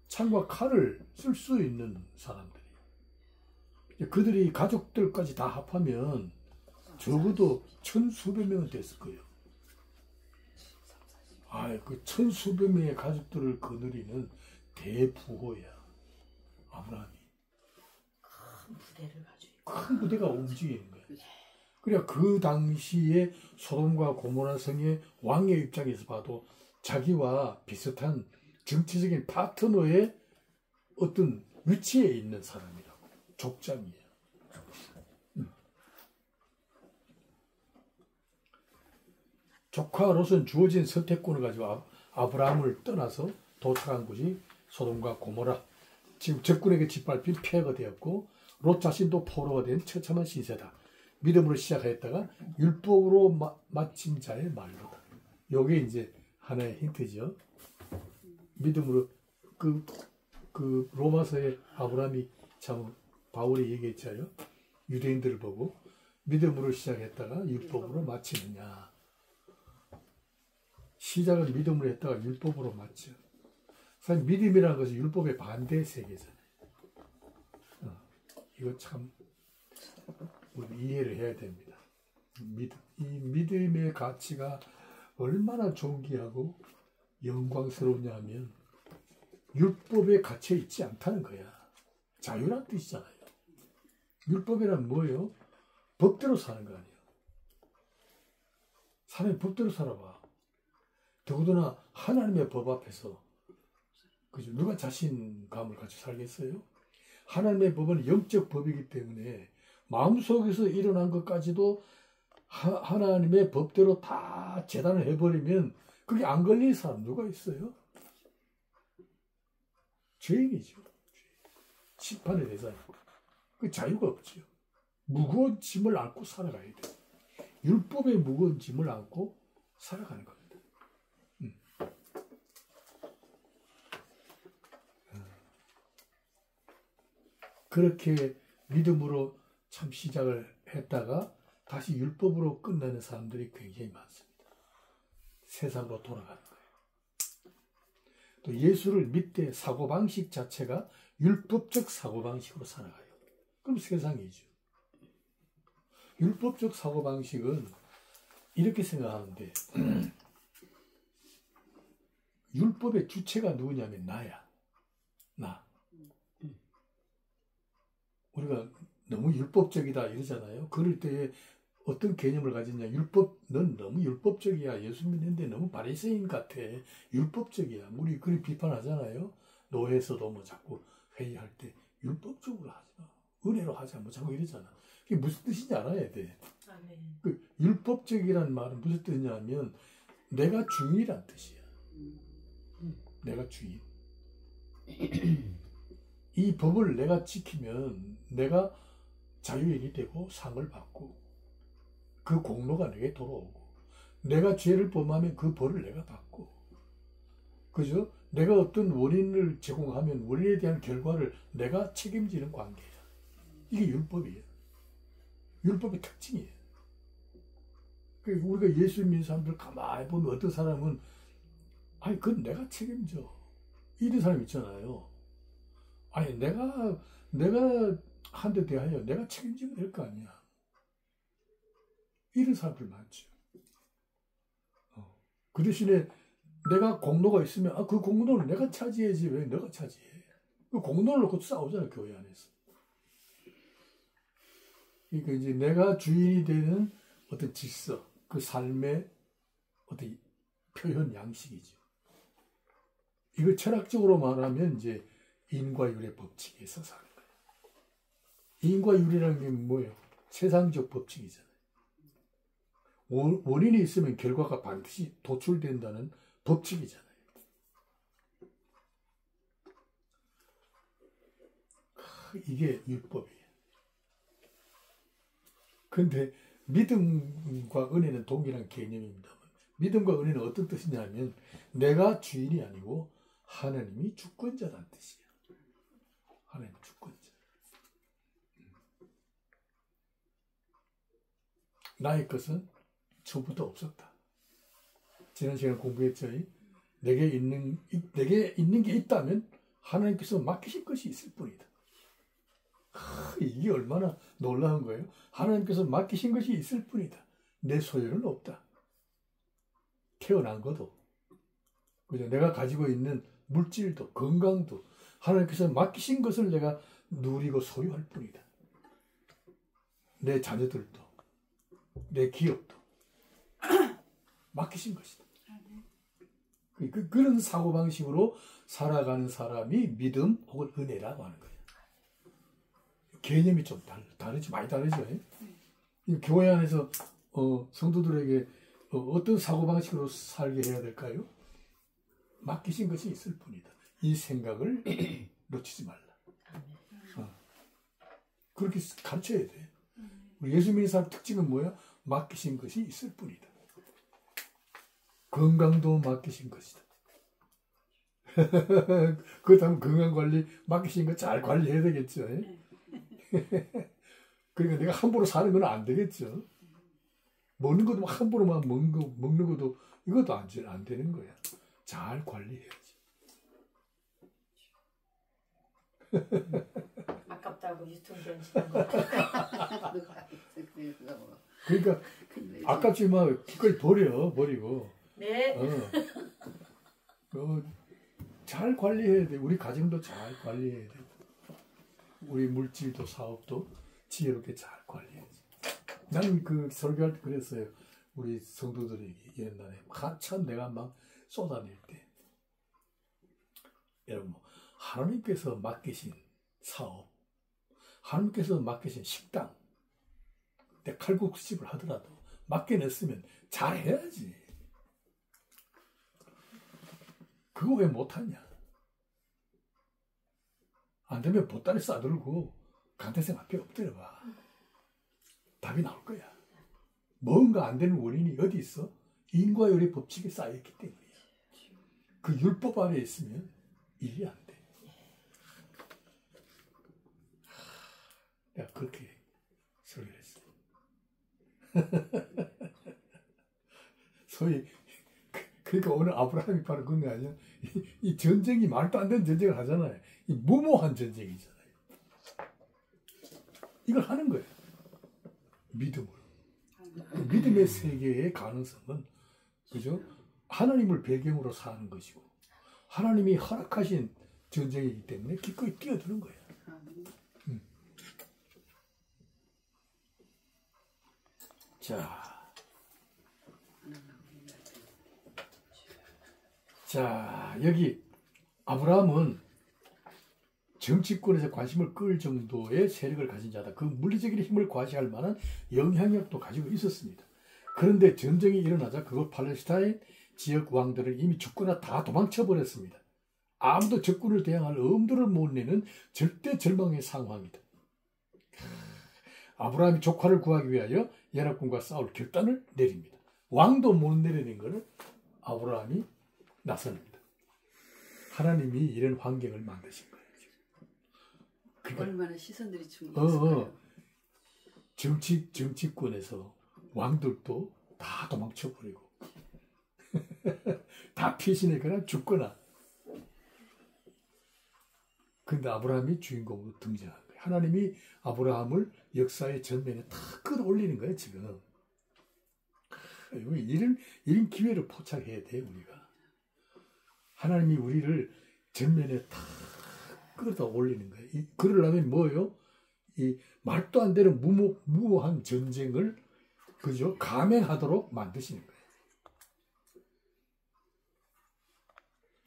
창과 칼을 쓸 수 있는 사람들이. 그들이 가족들까지 다 합하면 적어도 1000수백 명은 됐을 거예요. 그 1000수백 명의 가족들을 거느리는 대부호야. 아브라함이. 큰 부대를 가지고. 큰 부대가 움직이는 거야. 그러니까 그 당시에 소돔과 고모라 성의 왕의 입장에서 봐도 자기와 비슷한 정치적인 파트너의 어떤 위치에 있는 사람이라고. 족장이에요. 조카 롯은 주어진 선택권을 가지고 아브라함을 떠나서 도착한 곳이 소돔과 고모라, 지금 적군에게 짓밟힌 폐허가 되었고 롯 자신도 포로가 된 처참한 신세다. 믿음으로 시작하였다가 율법으로 마친 자의 말로다. 요게 이제 하나의 힌트죠. 믿음으로 그 로마서에 아브라함이 참 바울이 얘기했잖아요. 유대인들을 보고 믿음으로 시작했다가 율법으로 마치느냐. 시작은 믿음으로 했다가 율법으로 마쳐. 사실 믿음이라는 것은 율법의 반대 세계잖아요. 이거 참 우리 이해를 해야 됩니다. 믿음. 이 믿음의 가치가 얼마나 존귀하고 영광스러우냐면 율법에 갇혀 있지 않다는 거야. 자유란 뜻이잖아요. 율법이란 뭐예요? 법대로 사는 거 아니에요. 사람이 법대로 살아봐. 더구나 하나님의 법 앞에서 그죠? 누가 자신감을 가지고 살겠어요? 하나님의 법은 영적 법이기 때문에 마음속에서 일어난 것까지도 하나님의 법대로 다 재단을 해버리면 그게 안 걸릴 사람 누가 있어요? 죄인이죠. 심판의 대상이고. 그 자유가 없죠. 무거운 짐을 안고 살아가야 돼요. 율법의 무거운 짐을 안고 살아가는 겁니다. 그렇게 믿음으로 참 시작을 했다가 다시 율법으로 끝나는 사람들이 굉장히 많습니다. 세상으로 돌아가는 거예요. 또 예수를 믿되 사고방식 자체가 율법적 사고방식으로 살아가요. 그럼 세상이죠. 율법적 사고방식은 이렇게 생각하는데 율법의 주체가 누구냐면 나야. 나. 우리가 너무 율법적이다 이러잖아요. 그럴 때에 어떤 개념을 가지냐. 넌 너무 율법적이야. 예수 믿는데 너무 바리새인 같아. 율법적이야. 우리 그리 비판하잖아요. 노회에서도 뭐 자꾸 회의할 때 율법적으로 하지 마. 은혜로 하자. 뭐 자꾸 이러잖아. 그게 무슨 뜻인지 알아야 돼. 그 율법적이라는 말은 무슨 뜻이냐면 내가 주인이란 뜻이야. 내가 주인. 이 법을 내가 지키면 내가 자유인이 되고 상을 받고 그 공로가 내게 돌아오고 내가 죄를 범하면 그 벌을 내가 받고 그죠? 내가 어떤 원인을 제공하면 원인에 대한 결과를 내가 책임지는 관계야. 이게 율법이에요. 율법의 특징이에요. 우리가 예수 믿는 사람들 가만히 보면 어떤 사람은 아니 그건 내가 책임져. 이런 사람 있잖아요. 아니 내가 한 데 대하여 내가 책임지면 될 거 아니야. 이런 사람들 많죠. 그 대신에 내가 공로가 있으면 그 공로를 내가 차지해야지 왜 너가 차지해. 그 공로를 놓고 싸우잖아 교회 안에서. 그러니까 이제 내가 주인이 되는 어떤 질서, 그 삶의 어떤 표현 양식이죠. 이걸 철학적으로 말하면 이제 인과율의 법칙에서 사는 거예요. 인과율이라는 게 뭐예요? 세상적 법칙이잖아요. 원인이 있으면 결과가 반드시 도출된다는 법칙이잖아요. 이게 율법이에요. 그런데 믿음과 은혜는 동일한 개념입니다. 믿음과 은혜는 어떤 뜻이냐면 내가 주인이 아니고 하나님이 주권자라는 뜻이에요. 하나님 주권자. 나의 것은 처음부터 없었다. 지난 시간에 공부했죠. 내게 있는 게 있다면 하나님께서 맡기신 것이 있을 뿐이다. 이게 얼마나 놀라운 거예요. 하나님께서 맡기신 것이 있을 뿐이다. 내 소유는 없다. 태어난 것도 그죠? 내가 가지고 있는 물질도 건강도 하나님께서 맡기신 것을 내가 누리고 소유할 뿐이다. 내 자녀들도 내 기업도 맡기신 것이다. 그런 사고방식으로 살아가는 사람이 믿음 혹은 은혜라고 하는 거예요. 개념이 좀 다르죠. 많이 다르죠. 교회 안에서 성도들에게 어떤 사고방식으로 살게 해야 될까요? 맡기신 것이 있을 뿐이다. 이 생각을 놓치지 말라. 그렇게 가르쳐야 돼. 예수 믿는 사람 특징은 뭐야? 맡기신 것이 있을 뿐이다. 건강도 맡기신 것이다. 그렇다면 건강관리 맡기신 거 잘 관리해야 되겠죠. 그러니까 내가 함부로 사는 건 안 되겠죠. 먹는 것도 함부로만 먹는 것도 이것도 안 되는 거야. 잘 관리해야지. 아깝다고 유통기한 지난 거. 그러니까 아깝지만 기꺼이 버리고. 네. 잘 관리해야 돼. 우리 가정도 잘 관리해야 돼. 우리 물질도 사업도 지혜롭게 잘 관리해야지. 나는 그 설교할 때 그랬어요. 우리 성도들에게 옛날에 한참 내가 막 쏟아낼 때, 여러분 하나님께서 맡기신 사업, 하나님께서 맡기신 식당, 내 칼국수집을 하더라도 맡겨냈으면 잘해야지. 그거 왜 못하냐? 안 되면 보따리 싸들고 강대생 앞에 엎드려봐. 답이 나올 거야. 뭔가 안 되는 원인이 어디 있어? 인과율의 법칙에 쌓여있기 때문이야. 그 율법 아래 있으면 일이 안 돼. 내가 그렇게 설교를 했어. 소위 그러니까 오늘 아브라함이 바로 그런 거 아니야? 이 전쟁이 말도 안 되는 전쟁을 하잖아요. 이 무모한 전쟁이잖아요. 이걸 하는 거예요. 믿음으로. 믿음의 세계의 가능성은, 그죠? 하나님을 배경으로 사는 것이고, 하나님이 허락하신 전쟁이기 때문에 기꺼이 뛰어드는 거예요. 자, 여기 아브라함은 정치권에서 관심을 끌 정도의 세력을 가진 자다. 그 물리적인 힘을 과시할 만한 영향력도 가지고 있었습니다. 그런데 전쟁이 일어나자 그곳 팔레스타인 지역 왕들은 이미 죽거나 다 도망쳐 버렸습니다. 아무도 적군을 대항할 엄두를 못 내는 절대 절망의 상황이다. 아브라함이 조카를 구하기 위하여 연합군과 싸울 결단을 내립니다. 왕도 못 내려낸 것을 아브라함이 나섭니다. 하나님이 이런 환경을 만드신 거예요. 그러니까 얼마나 시선들이 중요했을까요? 정치권에서 왕들도 다 도망쳐버리고 다 피신했거나 죽거나. 근데 아브라함이 주인공으로 등장한 거예요. 하나님이 아브라함을 역사의 전면에 다 끌어올리는 거예요, 지금. 이런 기회를 포착해야 돼, 우리가. 하나님이 우리를 전면에 다 끌어다 올리는 거예요. 그러려면 뭐예요? 이 말도 안 되는 무모한 전쟁을, 그죠? 감행하도록 만드시는 거예요.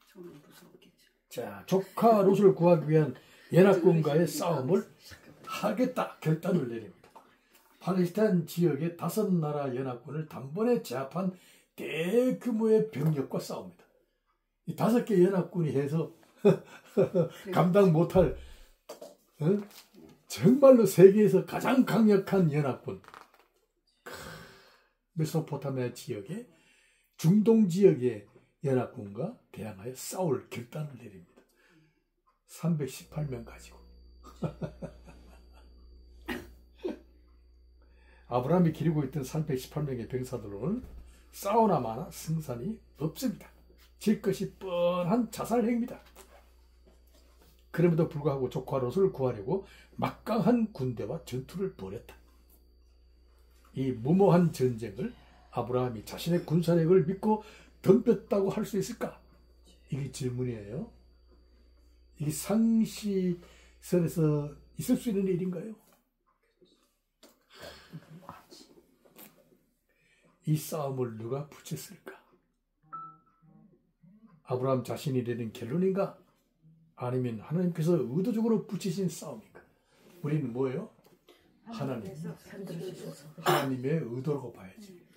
정말 무서웠겠죠. 자, 조카 롯을 구하기 위한 연합군과의 싸움을 하겠다 결단을 내립니다. 팔레스타인 지역의 5나라 연합군을 단번에 제압한 대규모의 병력과 싸웁니다. 이 5개 연합군이 해서 감당 못할, 정말로 세계에서 가장 강력한 연합군, 메소포타미아 지역의 중동 지역의 연합군과 대항하여 싸울 결단을 내립니다. 318명 가지고. 아브라함이 기르고 있던 318명의 병사들로는 싸우나 마나 승산이 없습니다. 질 것이 뻔한 자살행위다. 그럼에도 불구하고 조카 롯을 구하려고 막강한 군대와 전투를 벌였다. 이 무모한 전쟁을 아브라함이 자신의 군사력을 믿고 덤볐다고 할 수 있을까? 이게 질문이에요. 이게 상시설에서 있을 수 있는 일인가요? 이 싸움을 누가 붙였을까? 아브라함 자신이 내린 결론인가? 아니면 하나님께서 의도적으로 붙이신 싸움인가? 우리는 뭐예요? 하나님의 의도라고 봐야지.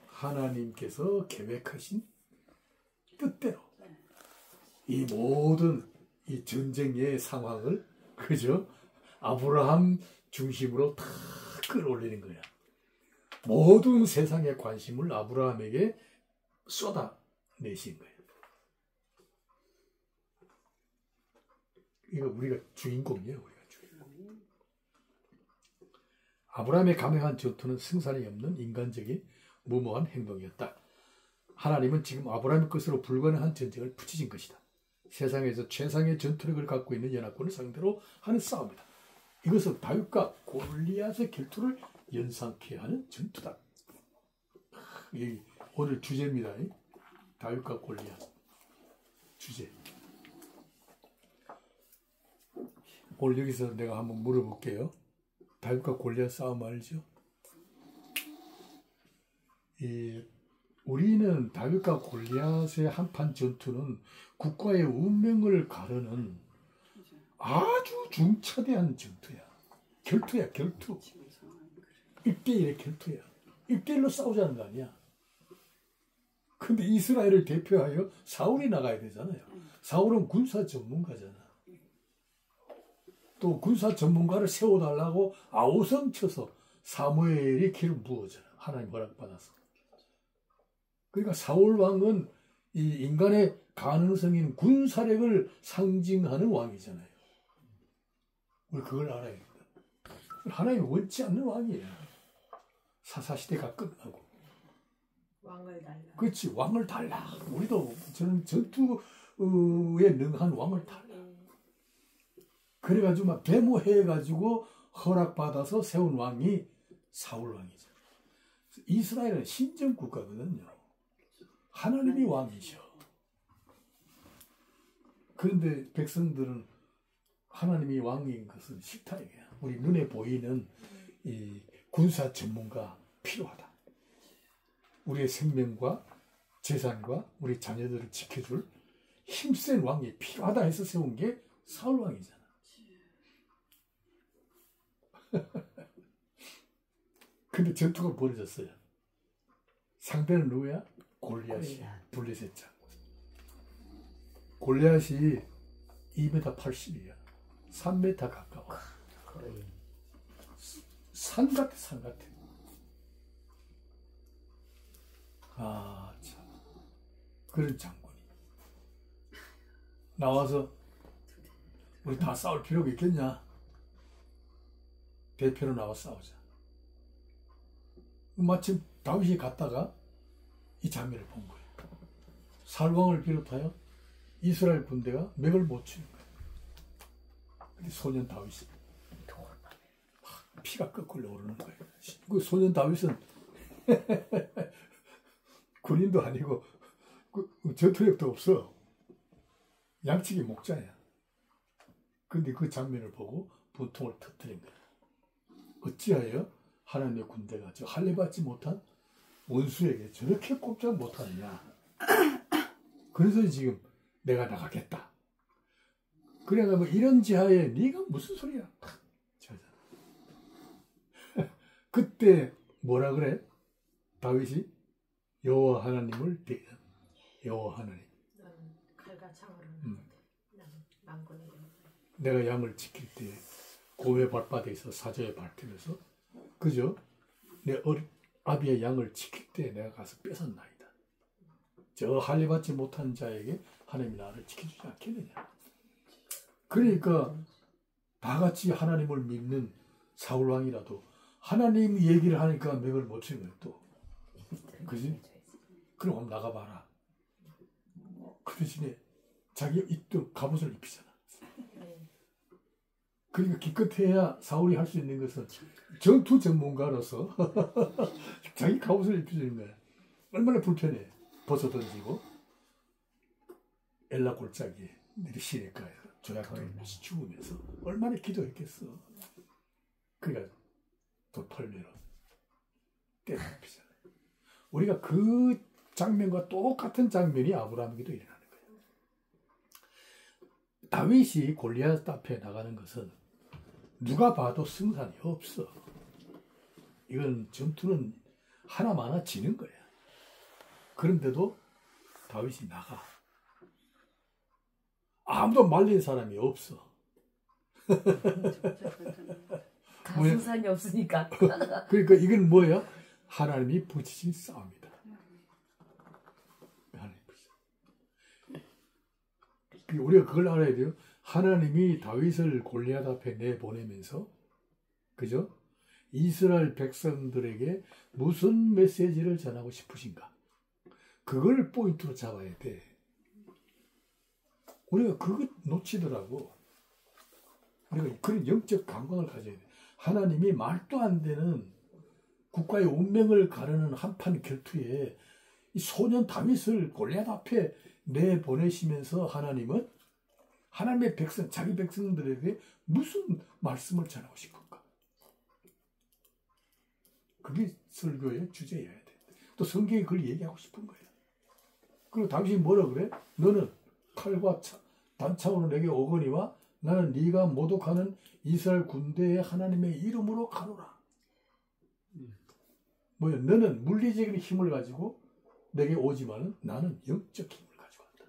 하나님께서 계획하신 뜻대로 이 모든 이 전쟁의 상황을, 그죠? 아브라함 중심으로 다 끌어올리는 거야. 모든 세상의 관심을 아브라함에게 쏟아내신 거예요. 이거 우리가 주인공이에요. 우리가 주인공. 아브라함의 감행한 전투는 승산이 없는 인간적인 무모한 행동이었다. 하나님은 지금 아브라함의 것으로 불가능한 전쟁을 붙이신 것이다. 세상에서 최상의 전투력을 갖고 있는 연합군을 상대로 하는 싸움이다. 이것은 다윗과 골리앗의 결투를 연상케 하는 전투다. 오늘 주제입니다. 다윗과 골리앗 주제. 오늘 여기서 내가 한번 물어볼게요. 다윗과 골리앗 싸움 알죠? 우리는 다윗과 골리앗의 한판 전투는 국가의 운명을 가르는 아주 중차대한 전투야. 결투야, 결투. 1대1의 결투야. 1대1로 싸우자는 거 아니야. 근데 이스라엘을 대표하여 사울이 나가야 되잖아요. 사울은 군사 전문가잖아. 또 군사 전문가를 세워달라고 아우성 쳐서 사무엘이 기름 부어잖아. 하나님 허락받아서. 그러니까 사울 왕은 이 인간의 가능성인 군사력을 상징하는 왕이잖아요. 우리 그걸 알아야 된다. 하나님이 원치 않는 왕이에요. 사사시대가 끝나고. 왕을 달라. 그렇지, 왕을 달라. 우리도 저는 전투에 능한 왕을 달라. 그래가지고 막 데모해가지고 허락받아서 세운 왕이 사울 왕이죠. 이스라엘은 신정 국가거든요. 하나님이 왕이죠. 그런데 백성들은 하나님이 왕인 것은 싫다 이거야. 우리 눈에 보이는 이 군사 전문가 필요하다. 우리의 생명과 재산과 우리 자녀들을 지켜줄 힘센 왕이 필요하다 해서 세운 게 사울 왕이잖아. 근데 전투가 벌어졌어요. 상대는 누구야? 골리앗이. 블레셋 장군. 골리앗이 2m 80이야. 3m 가까워. 산 같아, 산 같아. 아, 참. 그런 장군이. 나와서 우리 다 싸울 필요가 있겠냐? 대표로 나와 싸우자. 마침 다윗이 갔다가 이 장면을 본 거예요. 사울왕을 비롯하여 이스라엘 군대가 맥을 못 추는 거예요. 근데 소년 다윗이 피가 거꾸로 오르는 거예요. 그 소년 다윗은 군인도 아니고 전투력도 없어. 양치기 목자야. 근데 그 장면을 보고 분통을 터뜨린 거예요. 어찌하여 하나님의 군대가 저 할례받지 못한 원수에게 저렇게 꼼짝 못하느냐. 그래서 지금 내가 나가겠다. 그래가 뭐 이런 지하에 네가 무슨 소리야. 그때 뭐라 그래? 다윗이 여호와 하나님을 대한 여호와 하나님. 나는 칼과 창으로 나는 망군의 내가 양을 지킬 때 고의 발바닥에서 사자의 발등에서 그죠? 내 아비의 양을 지킬 때 내가 가서 뺏었나이다. 저 할례받지 못한 자에게 하나님이 나를 지켜주지 않겠느냐. 그러니까 다 같이 하나님을 믿는 사울왕이라도 하나님 얘기를 하니까 맥을 못 치는 거예요 또. 그지? 그럼 한번 나가봐라. 그 대신에 자기 입도 갑옷을 입히잖아. 그러니까 기껏해야 사울이 할 수 있는 것은 전투 전문가로서 자기 갑옷을 입혀주는 거야. 얼마나 불편해. 벗어던지고 엘라 골짜기에 시냇가에 조약돌 죽으면서 얼마나 기도했겠어. 그러니까 돌팔매로 때려눕히잖아요. 우리가 그 장면과 똑같은 장면이 아브라함에게도 일어나는 거예요. 다윗이 골리앗 앞에 나가는 것은 누가 봐도 승산이 없어. 이건 전투는 하나마나 지는 거야. 그런데도 다윗이 나가. 아무도 말리는 사람이 없어. 가승산이 없으니까. 그러니까 이건 뭐예요? 하나님이 붙이신 싸움이다. 하나님 붙이신. 우리가 그걸 알아야 돼요. 하나님이 다윗을 골리앗 앞에 내보내면서 그죠? 이스라엘 백성들에게 무슨 메시지를 전하고 싶으신가? 그걸 포인트로 잡아야 돼. 우리가 그것 놓치더라고. 우리가 그런 영적 감각을 가져야 돼. 하나님이 말도 안 되는 국가의 운명을 가르는 한판 결투에 이 소년 다윗을 골리앗 앞에 내보내시면서 하나님은 하나님의 백성, 자기 백성들에게 무슨 말씀을 전하고 싶은가? 그게 설교의 주제여야 돼. 또 성경이 그걸 얘기하고 싶은 거야. 그리고 다윗이 뭐라 그래? 너는 칼과 단창으로 내게 오거니와 나는 네가 모독하는 이스라엘 군대의 하나님의 이름으로 가노라. 뭐야? 너는 물리적인 힘을 가지고 내게 오지만 나는 영적 힘을 가지고 왔다.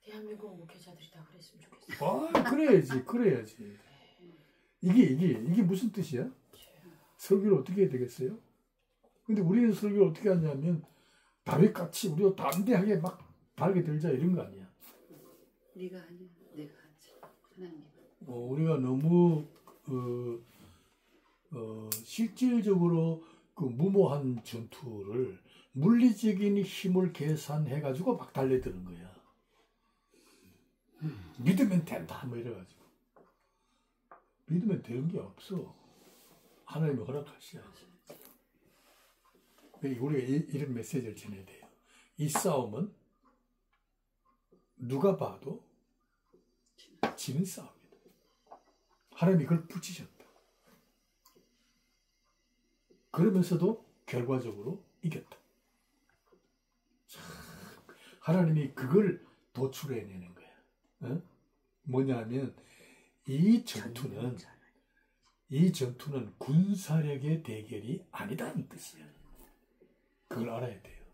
대한민국 목회자들이 다 그랬으면 좋겠어. 아, 그래야지. 이게 무슨 뜻이야? 설교를 어떻게 해야 되겠어요? 근데 우리는 설교를 어떻게 하냐면 다윗같이 우리가 담대하게 막 달게 들자 이런 거 아니야. 네가 아니야, 내가 하지. 하나님. 우리가 너무 실질적으로 그 무모한 전투를 물리적인 힘을 계산해가지고 막 달려드는 거야. 믿으면 된다 뭐 이래가지고 믿으면 되는 게 없어. 하나님이 허락하셔야지. 우리가 이런 메시지를 전해야 돼요. 이 싸움은 누가 봐도 지는 싸움이다. 하나님이 그걸 붙이셨다. 그러면서도 결과적으로 이겼다. 하나님이 그걸 도출해내는 거야. 어? 뭐냐면 이 전투는 군사력의 대결이 아니다는 뜻이야. 그걸 알아야 돼요.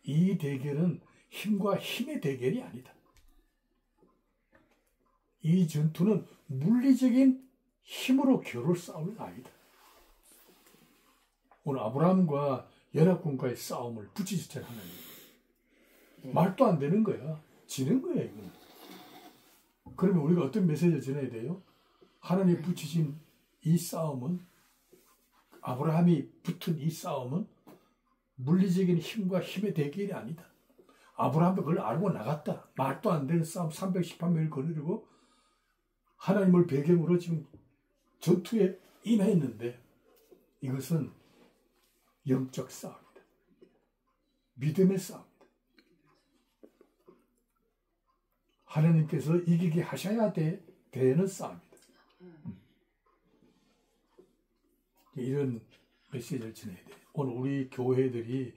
이 대결은 힘과 힘의 대결이 아니다. 이 전투는 물리적인 힘으로 겨룰 싸움이 아니다. 오늘 아브라함과 연합군과의 싸움을 붙이셨잖아요. 하나님. 말도 안 되는 거야. 지는 거야 이거는. 그러면 우리가 어떤 메시지를 전해야 돼요? 하나님이 붙이신 이 싸움은, 아브라함이 붙은 이 싸움은 물리적인 힘과 힘의 대결이 아니다. 아브라함도 그걸 알고 나갔다. 말도 안 되는 싸움 318명을 거느리고 하나님을 배경으로 지금 전투에 임했는데 이것은 영적 싸움이다. 믿음의 싸움이다. 하나님께서 이기게 하셔야 되는 싸움이다. 이런 메시지를 전해야 돼요. 오늘 우리 교회들이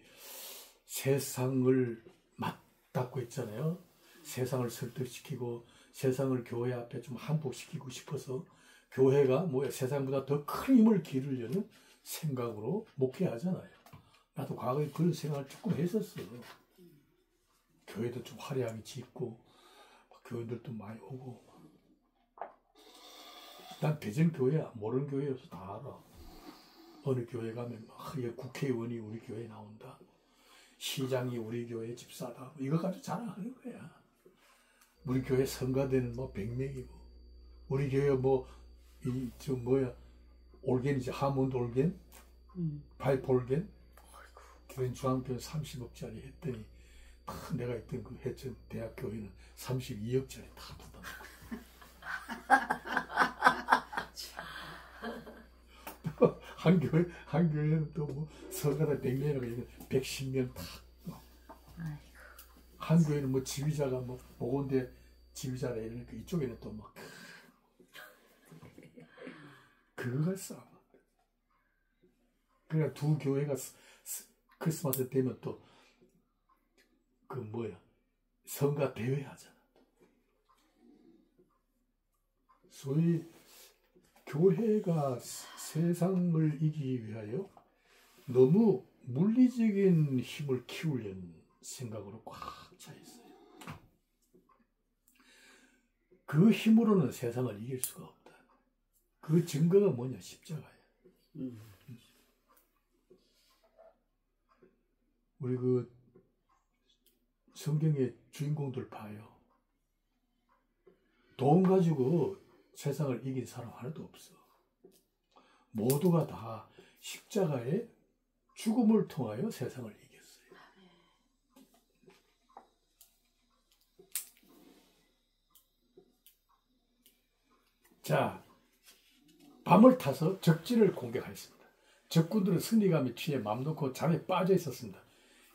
세상을 맞닿고 있잖아요. 세상을 설득시키고 세상을 교회 앞에 좀 한복시키고 싶어서 교회가 세상보다 더 큰 힘을 기르려는 생각으로 목회하잖아요. 나도 과거에 그런 생각을 조금 했었어요. 교회도 좀 화려하게 짓고 교인들도 많이 오고. 난 대전교회야. 모르는 교회여서 다 알아. 어느 교회 가면 국회의원이 우리 교회에 나온다. 시장이 우리 교회 집사다. 이거 가지고 자랑하는 거야. 우리 교회 성가대는 100명이고 우리 교회 올겐이지. 하몬드 올겐, 파이프 올겐, 교인 중앙교회 30억짜리 했더니 내가 있던 그 해천 대학교회는 32억짜리 다 부담. 한 교회는 또 성가대 100명이라고 있는 110명 다. 한 교회는 지휘자가 보건대 지휘자라 이러니까 이쪽에는 또 그거가 싸움. 그러니까 두 교회가 크리스마스 되면 또 성가 대회 하잖아. 소위 교회가 세상을 이기기 위하여 너무 물리적인 힘을 키우려는 생각으로 꽉 차 있어요. 그 힘으로는 세상을 이길 수가 없다. 그 증거가 뭐냐? 십자가야. 우리 그 성경의 주인공들 봐요. 돈 가지고 세상을 이긴 사람 하나도 없어. 모두가 다 십자가의 죽음을 통하여 세상을 이겼어요. 자, 밤을 타서 적진을 공격하였습니다. 적군들은 승리감에 취해 맘 놓고 잠에 빠져 있었습니다.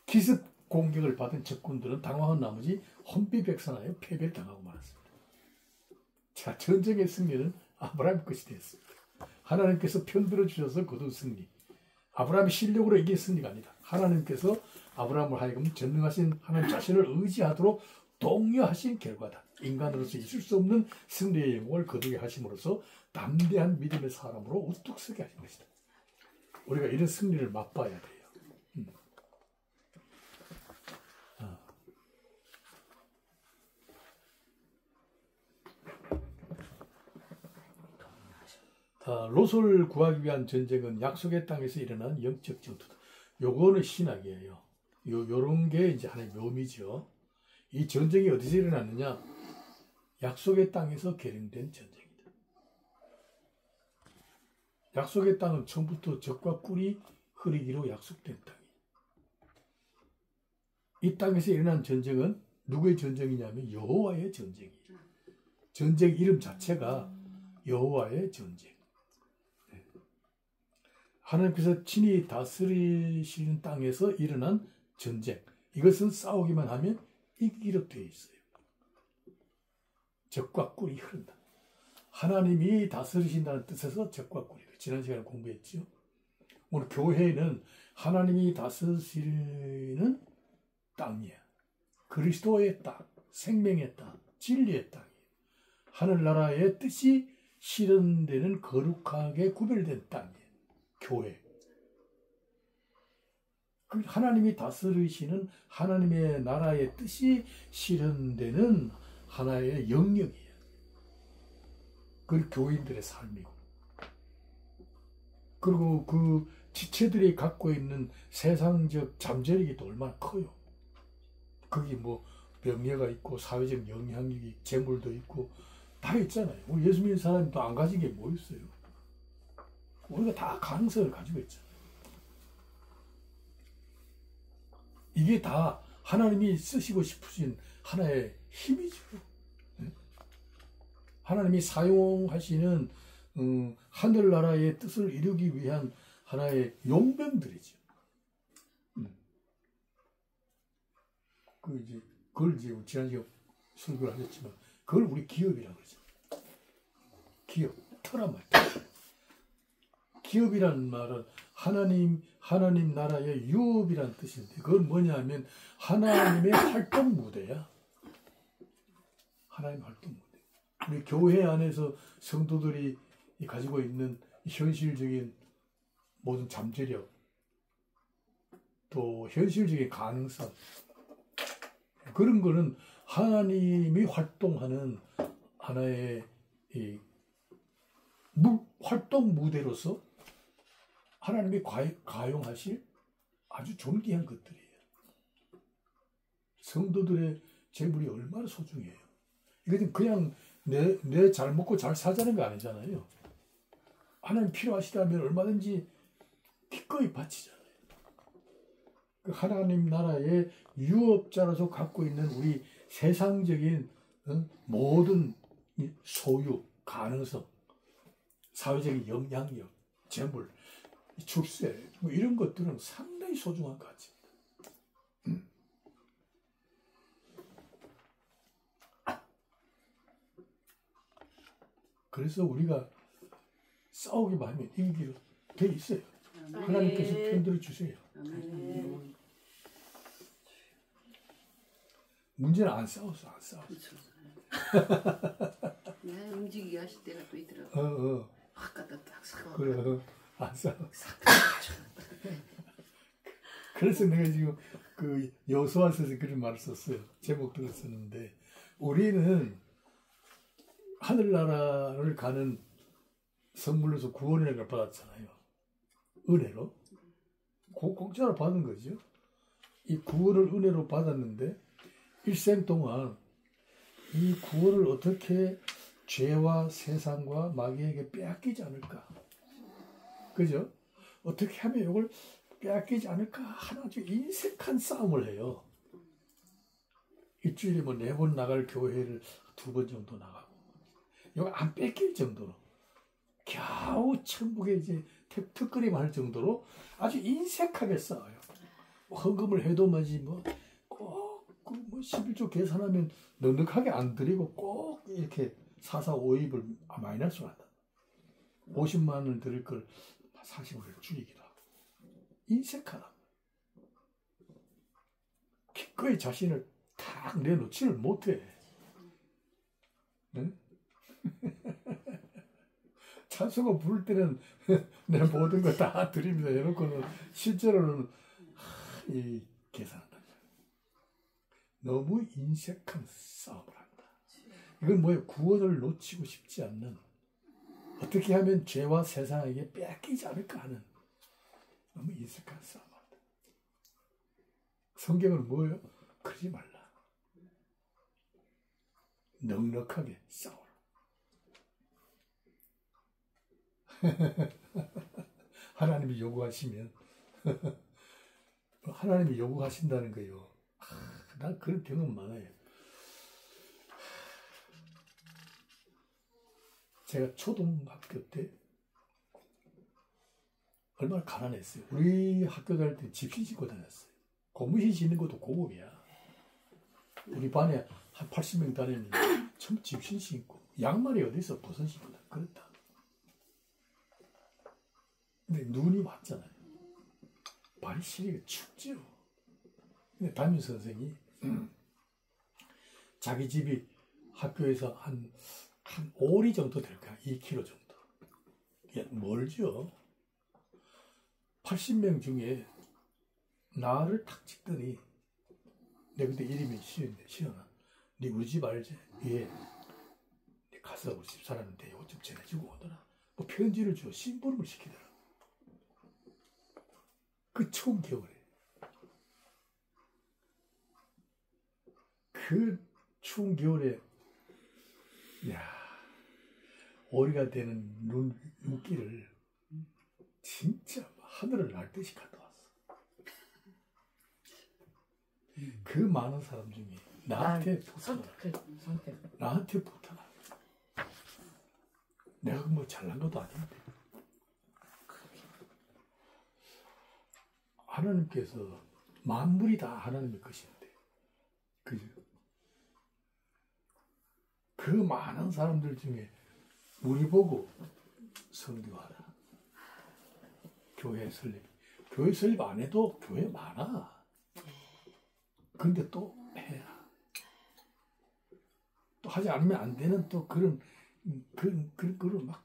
기습 공격을 받은 적군들은 당황한 나머지 혼비백산하여 패배를 당하고 말았습니다. 자, 전쟁의 승리는 아브라함 것이 되었습니다. 하나님께서 편들어 주셔서 거둔 승리. 아브라함의 실력으로 이긴 승리가 아니다. 하나님께서 아브라함을 하여금 전능하신 하나님 자신을 의지하도록 독려하신 결과다. 인간으로서 있을 수 없는 승리의 영광을 거두게 하심으로써 담대한 믿음의 사람으로 우뚝 서게 하신 것이다. 우리가 이런 승리를 맛봐야 돼요. 롯을 구하기 위한 전쟁은 약속의 땅에서 일어난 영적 전투다. 요거는 신학이에요. 요런 게 이제 하나의 묘미죠. 이 전쟁이 어디서 일어났느냐? 약속의 땅에서 결행된 전쟁이다. 약속의 땅은 처음부터 젖과 꿀이 흐르기로 약속된 땅이에요. 이 땅에서 일어난 전쟁은 누구의 전쟁이냐면 여호와의 전쟁이에요. 전쟁 이름 자체가 여호와의 전쟁. 하나님께서 친히 다스리시는 땅에서 일어난 전쟁. 이것은 싸우기만 하면 이기기로 되어 있어요. 젖과 꿀이 흐른다. 하나님이 다스리신다는 뜻에서 젖과 꿀이. 지난 시간에 공부했죠. 오늘 교회는 하나님이 다스리시는 땅이야. 그리스도의 땅, 생명의 땅, 진리의 땅이에요. 하늘나라의 뜻이 실현되는 거룩하게 구별된 땅이에요. 교회. 하나님이 다스리시는 하나님의 나라의 뜻이 실현되는 하나의 영역이에요. 그 교인들의 삶이고. 그리고 그 지체들이 갖고 있는 세상적 잠재력이 또 얼마나 커요. 거기 뭐 명예가 있고 사회적 영향력이 재물도 있고 다 있잖아요. 우리 예수 믿는 사람이 또 안 가진 게 뭐 있어요? 우리가 다 가능성을 가지고 있잖아요. 이게 다 하나님이 쓰시고 싶으신 하나의 힘이죠. 하나님이 사용하시는 하늘나라의 뜻을 이루기 위한 하나의 용병들이죠. 그걸 이제 지난 시간 설교를 하셨지만 그걸 우리 기업이라고 그러죠. 기업, 터란 말. 기업이라는 말은 하나님 나라의 유업이라는 뜻인데 그건 뭐냐면 하나님의 활동 무대야. 하나님 활동 무대. 우리 교회 안에서 성도들이 가지고 있는 현실적인 모든 잠재력, 또 현실적인 가능성, 그런 거는 하나님이 활동하는 하나의 활동 무대로서 하나님이 가용하실 아주 존귀한 것들이에요. 성도들의 재물이 얼마나 소중해요. 이것은 그냥 내 잘 먹고 잘 사자는 거 아니잖아요. 하나님 필요하시다면 얼마든지 기꺼이 바치잖아요. 그 하나님 나라의 유업자로서 갖고 있는 우리 세상적인 모든 소유, 가능성, 사회적인 영향력, 재물, 출세 뭐 이런 것들은 상당히 소중한 것 같습니다. 그래서 우리가 싸우기만 하면 이기기로 돼 있어요. 하나님께서 편들어 주세요. 문제는 안 싸웠어. 그렇죠. 움직이게 하실 때가 또 있더라고. 확 갖다 딱 사고. 그래, 안 싸워. 그래서 내가 지금 그 여호수아서에서 그런 말을 썼어요. 제목들을 썼는데 우리는 하늘나라를 가는 선물로서 구원을 받았잖아요. 은혜로. 공짜로 받은 거죠. 이 구원을 은혜로 받았는데 일생 동안 이 구원을 어떻게 죄와 세상과 마귀에게 빼앗기지 않을까. 그죠? 어떻게 하면 이걸 빼앗기지 않을까 하는 아주 인색한 싸움을 해요. 일주일에 뭐 4번 나갈 교회를 2번 정도 나가고 이거 안 뺏길 정도로 겨우 천국에 이제 특거리만 할 정도로 아주 인색하게 싸워요. 뭐 헌금을 해도 뭐지 뭐 11조 계산하면 넉넉하게 안 드리고 꼭 이렇게 4,4,5입을 마이너스로 한다. 50만 원을 드릴 걸 40원을 줄이기도 하고. 인색하다. 기꺼이 자신을 탁 내놓지를 못해. 응? 찬송을 부를 때는 내 모든 거 다 드립니다. 이러고는 실제로는 이 계산한다. 너무 인색한 싸움을 한다. 이건 뭐예요? 구원을 놓치고 싶지 않는, 어떻게 하면 죄와 세상에게 뺏기지 않을까 하는 너무 인색한 싸움을 한다. 성경은 뭐예요? 그러지 말라. 넉넉하게 싸워라. 하나님이 요구하시면 하나님이 요구하신다는 거예요. 난 그런 경험 많아요. 제가 초등학교 때 얼마나 가난했어요. 우리 학교 다닐 때 집신 신고 다녔어요. 고무신 신는 것도 고급이야. 우리 반에 한 80명 다녔는데 전부 집신 신고, 양말이 어디서 벗은 신고 그랬다. 근데 눈이 왔잖아요. 발이 시리게 춥죠. 근데 담임 선생이 자기 집이 학교에서 한 5리 정도 될 거야. 2km 정도. 멀죠. 80명 중에 나를 탁 찍더니, 내가 그때 이름이 시연아, 네 우리 집 알지? 예. 네 가서 우리 집 사람한테 이거 좀 전해주고 오더라. 뭐 편지를 줘. 심부름을 시키더라. 그 추운 겨울에. 그 추운 겨울에, 야, 오리가 되는 눈길을 진짜 하늘을 날 듯이 갔다 왔어. 그 많은 사람 중에 나한테 붙어라. 내가 뭐 잘난 것도 아닌데. 하나님께서 만물이 다 하나님의 것인데, 그죠? 그 많은 사람들 중에 우리 보고 선교하라. 교회 설립. 교회 설립 안 해도 교회 많아. 근데 또 해라. 또 하지 않으면 안 되는 또 그런 막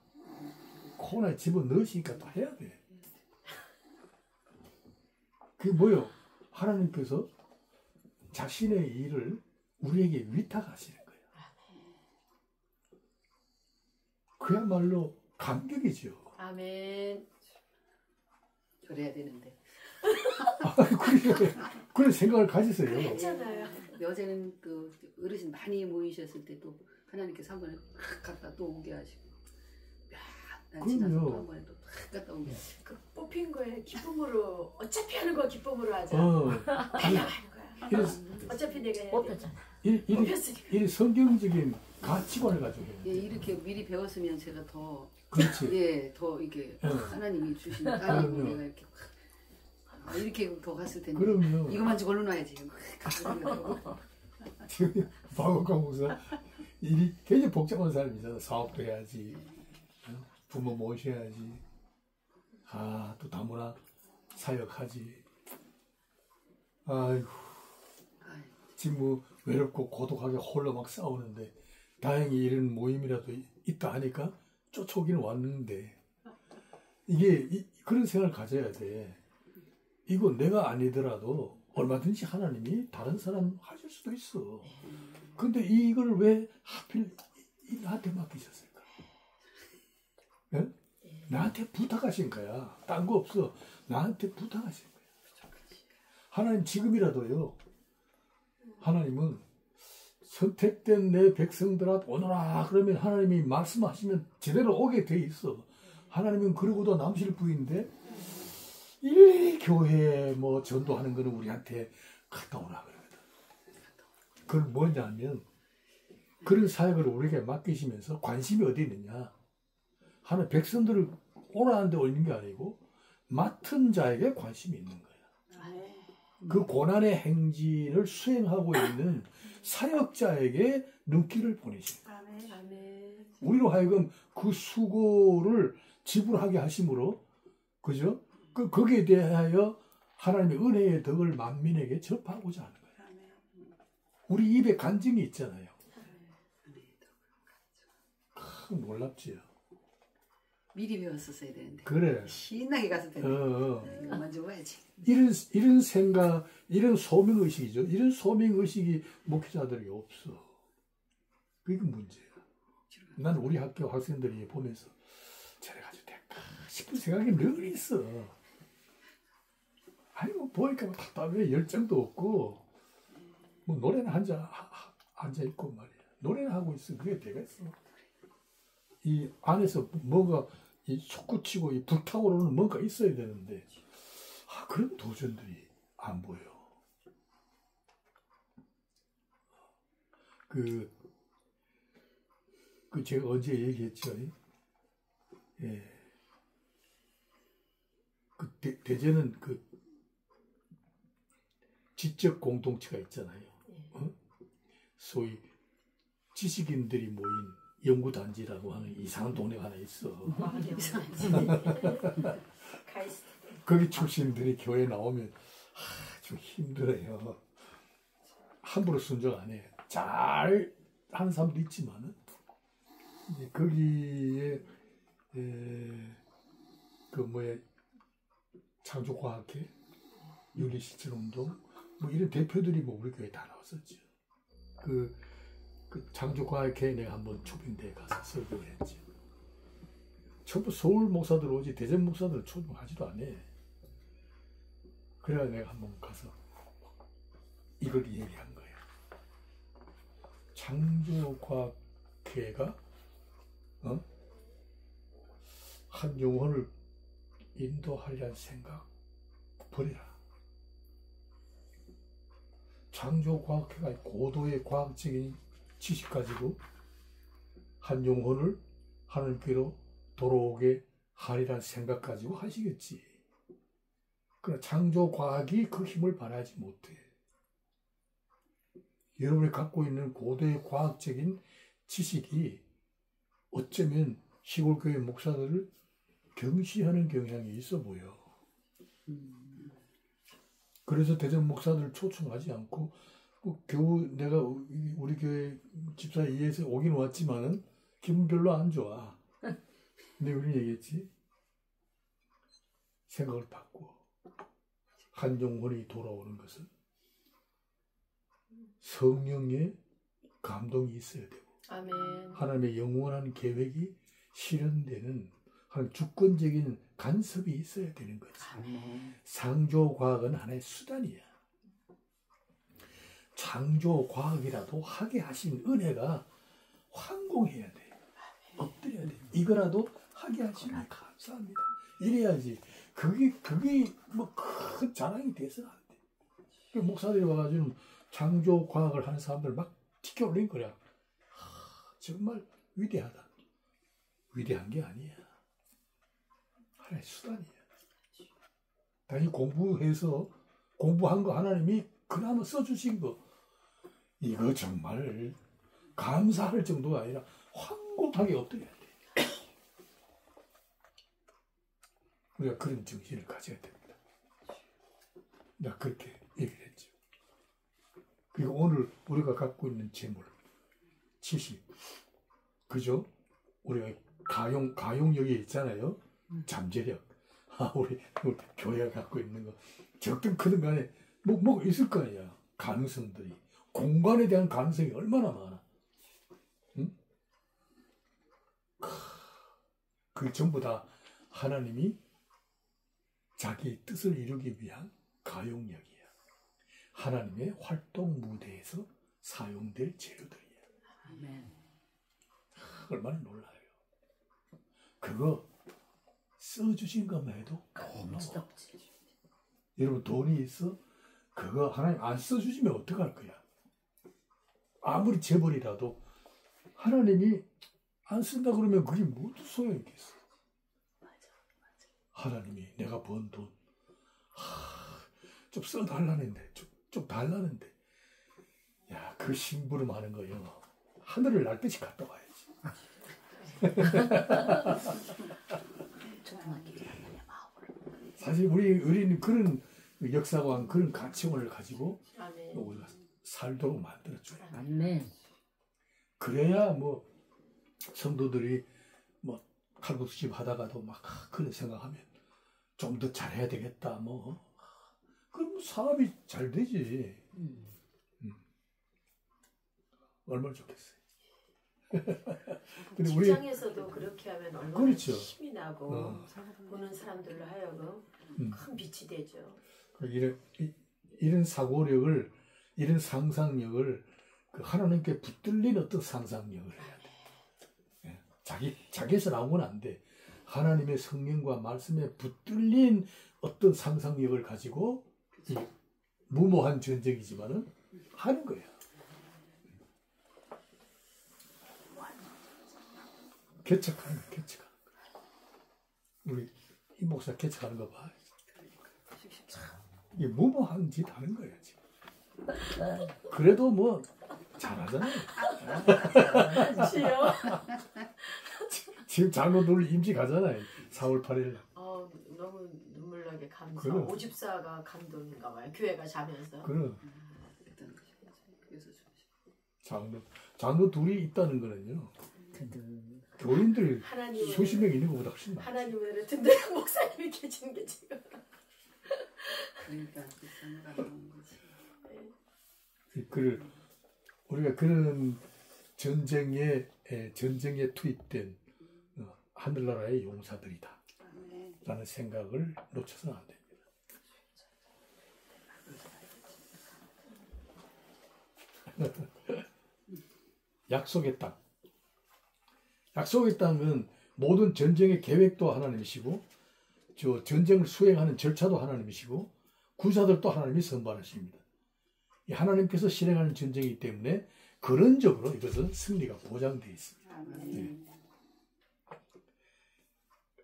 코너에 집어넣으시니까 또 해야 돼. 그게 뭐예요? 하나님께서 자신의 일을 우리에게 위탁하시는 거예요. 그야말로 감격이죠. 아멘. 그래야 되는데. 그런 생각을 가지세요. 했잖아요. 어제는 그 어르신 많이 모이셨을 때 또 하나님께서 한 번에 확 갖다 또 오게 하시고, 난 지나서 또 한 번에 또 확 갖다 오게 하시고. 그 뽑힌 거에 기쁨으로, 어차피 하는 거 기쁨으로 하자. 달려가는 거야. 어차피 내가 해야 돼. 뽑혔잖아. 이 성경적인 가치관을 가지고 해요. 예, 이렇게 미리 배웠으면 제가 더, 그렇지. 예, 더 이게 하나님이 주신 딸이고 내가 이렇게 이렇게 더 갔을 텐데. 그럼요. 이것만 좀 걸러놔야지. 지금 박옥광 목사 일이 굉장히 복잡한 사람이잖아. 사업도 해야지, 부모 모셔야지, 또 다문화 사역하지. 아이고, 지금 뭐 외롭고 고독하게 홀로 막 싸우는데, 다행히 이런 모임이라도 있다 하니까 쫓아오기는 왔는데, 이게 그런 생각을 가져야 돼. 이거 내가 아니더라도 얼마든지 하나님이 다른 사람 하실 수도 있어. 근데 이걸 왜 하필 나한테 맡기셨을까? 네? 나한테 부탁하신 거야. 딴 거 없어. 나한테 부탁하신 거야. 하나님 지금이라도요. 하나님은 선택된 내 백성들아 오너라 그러면 하나님이 말씀하시면 제대로 오게 돼 있어. 하나님은 그러고도 남실 부인데 일일이 교회에 뭐 전도하는 거는 우리한테 갔다 오라 그러거든. 그건 뭐냐면 그런 사역을 우리에게 맡기시면서 관심이 어디 있느냐? 하는 백성들을 오라는 데 올린 게 아니고 맡은 자에게 관심이 있는 거야. 그 고난의 행진을 수행하고 있는 사역자에게 눈길을 보내신 거야. 우리로 하여금 그 수고를 지불하게 하심으로, 그죠? 거기에 대하여 하나님의 은혜의 덕을 만민에게 접하고자 하는 거야. 우리 입에 간증이 있잖아요. 놀랍지요. 미리 배웠었어야 되는데. 그래. 신나게 가서 되네. 이거 먼저 봐야지. 이런 생각, 이런 소명의식이죠. 이런 소명의식이 목회자들이 없어. 그게 문제야. 난 우리 학교 학생들이 보면서 저래가지고 될까 싶은 생각이 늘 있어. 아이고, 보니까 뭐 답답해. 열정도 없고, 뭐 노래는 앉아있고 말이야. 노래는 하고 있으면 그게 되겠어. 이 안에서 뭔가 이 솟구치고 이 불타오르는 뭔가 있어야 되는데, 그런 도전들이 안 보여. 제가 어제 얘기했죠. 예. 대제는 지적 공동체가 있잖아요. 소위 지식인들이 모인 연구단지라고 하는 이상한 동네가 하나 있어. 거기 출신들이 교회 나오면 좀 힘들어요. 함부로 순종 안 해. 잘 하는 사람도 있지만은 거기에 창조과학회, 윤리실천운동 뭐 이런 대표들이 뭐 우리 교회 다 나왔었죠. 그 창조과학회에 내가 한번 초빙대에 가서 설교를 했지. 전부 서울 목사들 오지 대전 목사들 초빙하지도 않아. 그래야 내가 한번 가서 이걸 얘기한 거야. 창조과학회가 한 영혼을 인도하려는 생각 버리라. 창조과학회가 고도의 과학적인 지식 가지고 한 영혼을 하나님께로 돌아오게 하리라는 생각 가지고 하시겠지. 그러나 창조과학이 그 힘을 발휘하지 못해. 여러분이 갖고 있는 고도의 과학적인 지식이 어쩌면 시골교회 목사들을 경시하는 경향이 있어 보여. 그래서 대전 목사들을 초청하지 않고 겨우 내가 우리 교회 집사 이해해서 오긴 왔지만은 기분 별로 안 좋아. 근데 우리 얘기했지. 생각을 바꾸어. 한 영혼이 돌아오는 것은 성령의 감동이 있어야 되고, 아멘. 하나님의 영원한 계획이 실현되는 하나님 주권적인 간섭이 있어야 되는 거지. 창조과학은 하나의 수단이야. 창조과학이라도 하게 하신 은혜가 환공해야 돼. 엎드려야 돼. 이거라도 하게 하시니 감사합니다. 이래야지. 그게 뭐 큰 자랑이 돼서는 안 돼. 그 목사들이 와가지고 창조과학을 하는 사람들 막 티켜 올린 거야. 정말 위대하다. 위대한 게 아니야. 하나의 수단이야. 당연히 공부한 거 하나님이 그나마 써주신 거, 이거 정말 감사할 정도가 아니라 황공하게 엎드려야 돼. 우리가 그런 정신을 가져야 됩니다. 나 그렇게 얘기를 했죠. 그리고 오늘 우리가 갖고 있는 재물, 지식, 그죠? 우리가 가용력이 있잖아요. 잠재력. 우리 교회가 갖고 있는 거 적든 크든 간에 뭐 있을 거 아니야. 가능성들이. 공간에 대한 가능성이 얼마나 많아. 응? 그 전부 다 하나님이 자기 뜻을 이루기 위한 가용력이야. 하나님의 활동 무대에서 사용될 재료들이야. 아멘. 얼마나 놀라요. 그거 써주신 것만 해도 고마워. 여러분 돈이 있어? 그거 하나님 안 써주시면 어떡할 거야? 아무리 재벌이라도 하나님이 안 쓴다 그러면 그게 무슨 소용이 있겠어. 하나님이 내가 번 돈 좀 써달라는데 좀 달라는데 야, 그 심부름 하는 거요. 하늘을 날듯이 갔다 와야지. 사실 우리는 그런 역사관 그런 가치관을 가지고 우리가 살도록 만들어줘요. 아멘. 그래야 뭐 성도들이 뭐 칼국수집 하다가도 막 그런 생각하면 좀 더 잘해야 되겠다 뭐 그럼 사업이 잘 되지. 얼마나 좋겠어요. 근데 직장에서도 그렇게 하면 얼마나 그렇죠. 힘이 나고 보는 사람들로 하여금 큰 빛이 되죠. 이런 사고력을 이런 상상력을 그 하나님께 붙들린 어떤 상상력을 해야 돼. 자기에서 나온 건 안 돼. 하나님의 성령과 말씀에 붙들린 어떤 상상력을 가지고 이 무모한 전쟁이지만은 하는 거야. 개척하는 거야, 개척하는 거야. 우리 이 목사 개척하는 거 봐. 이게 무모한 짓 하는 거야 지금. 그래도 뭐 잘하잖아요. 지금 장로들 임시 가잖아요. 4월 8일. 너무 눈물나게 감사. 그럼. 오집사가 감동인가 봐요. 교회가 자면서. 그럼 장로 둘이 있다는 거는요. 교인들 수십 명 있는 것보다 훨씬 많아. 하나님 외로 든든한 목사님이 계시는 게 지금. 그러니까 우리가 그런 전쟁에 투입된 하늘나라의 용사들이다 라는 생각을 놓쳐서는 안 됩니다. 약속의 땅. 약속의 땅은 모든 전쟁의 계획도 하나님이시고 저 전쟁을 수행하는 절차도 하나님이시고 군사들도 하나님이 선발하십니다. 하나님께서 실행하는 전쟁이기 때문에 근원적으로 이것은 승리가 보장되어 있습니다. 네.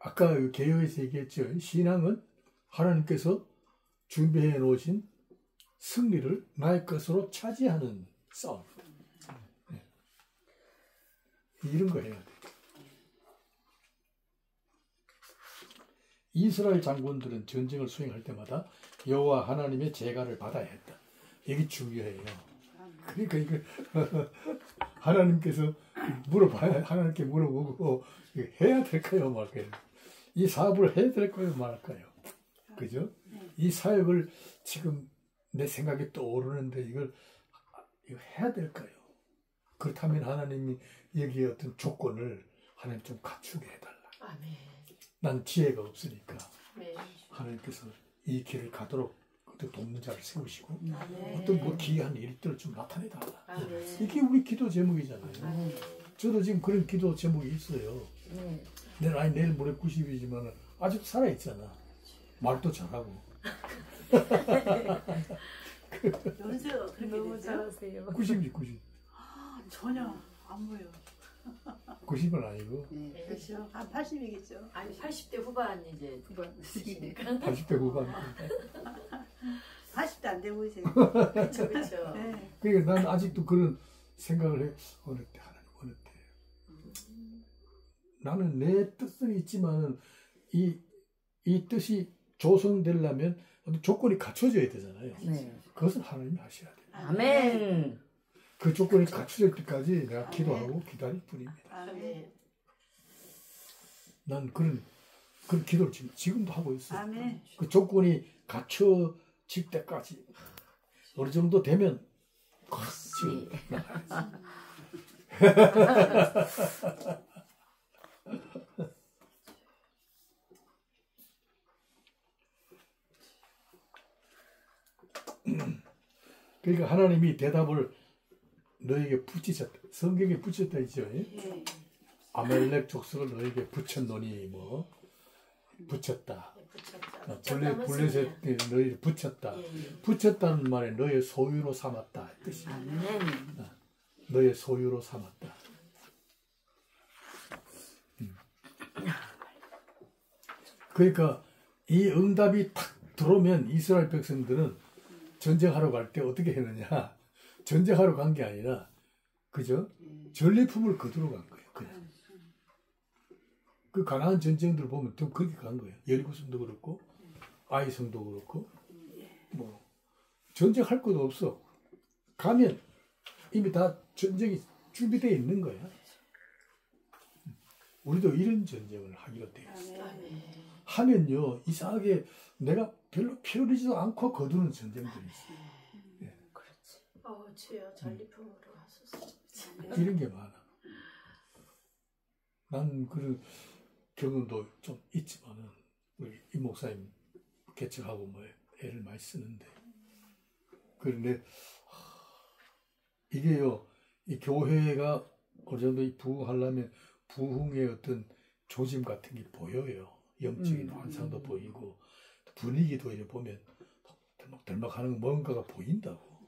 아까 개요에서 얘기했죠. 신앙은 하나님께서 준비해 놓으신 승리를 나의 것으로 차지하는 싸움. 네. 이런 거 해야 돼. 이스라엘 장군들은 전쟁을 수행할 때마다 여호와 하나님의 제가를 받아야 했다. 이게 중요해요. 그러니까 이거 하나님께서 물어봐야 하나님께 물어보고 해야 될까요, 말까요? 이 사업을 해야 될까요, 말까요? 그죠? 이 사역을 지금 내 생각에 떠오르는데 이걸 해야 될까요? 그렇다면 하나님이 여기에 어떤 조건을 하나님 좀 갖추게 해달라. 아멘. 난 지혜가 없으니까 네. 하나님께서 이 길을 가도록 돕는 자를 세우시고 아멘. 어떤 뭐 기이한 일들을 좀 나타내달라. 아멘. 이게 우리 기도 제목이잖아요. 아멘. 저도 지금 그런 기도 제목이 있어요. 내 나이 내일 모레 90이지만 아직 살아있잖아. 말도 잘하고. 연세가 그렇게 너무 되세요? 잘하세요. 90이지 90. 전혀 안 보여. 90은 아니고 네. 그렇죠? 한 80이겠죠. 아니 80대 후반 이제 후반이시니까 80대 후반. 40대 안 돼 보이세요. 그렇죠, 그렇죠. 네. 그러니까 난 아직도 그런 생각을 해. 어느 때 하나님 어느 때. 나는 내 뜻은 있지만 이 뜻이 조성되려면 어떤 조건이 갖춰져야 되잖아요. 네. 그것은 하나님이 하셔야 돼요. 아멘. 그 조건이 갖춰질 때까지 내가 기도하고 기다릴 뿐입니다. 아멘. 난 그런 기도를 지금도 하고 있어요. 아멘. 그 조건이 갖춰질 때까지 어느 정도 되면 지금 그러니까 하나님이 대답을 너에게 붙이셨다. 성경에 붙였다 있죠. 예. 아멜렉 족속을 너에게 붙였노니 뭐 붙였다. 블레셋 너희를 붙였다. 붙였다는 말에 너의 소유로 삼았다 뜻이. 아멘. 너의 소유로 삼았다. 그러니까 이 응답이 탁 들어오면 이스라엘 백성들은 전쟁하러 갈 때 어떻게 했느냐. 전쟁하러 간 게 아니라 그죠? 전리품을 거두러 간 거예요. 그냥. 그 가나안 전쟁들 보면 좀 그렇게 간 거예요. 여리고성도 그렇고 아이성도 그렇고 뭐 전쟁할 것도 없어. 가면 이미 다 전쟁이 준비되어 있는 거야. 우리도 이런 전쟁을 하기로 되어 있어요. 하면요 이상하게 내가 별로 필요하지도 않고 거두는 전쟁들이 있어요. 예. 그렇지. 주여 전리품으로 하소서. 이런 게 많아. 난 그런 경험도 좀 있지만은 우리 이 목사님 개척하고 뭐 애를 많이 쓰는데 그런데 이게요 이 교회가 어느 정도 부흥하려면 부흥의 어떤 조짐 같은 게 보여요. 영적인 환상도 보이고 분위기도 이제 보면 덜먹덜먹하는 뭔가가 보인다고.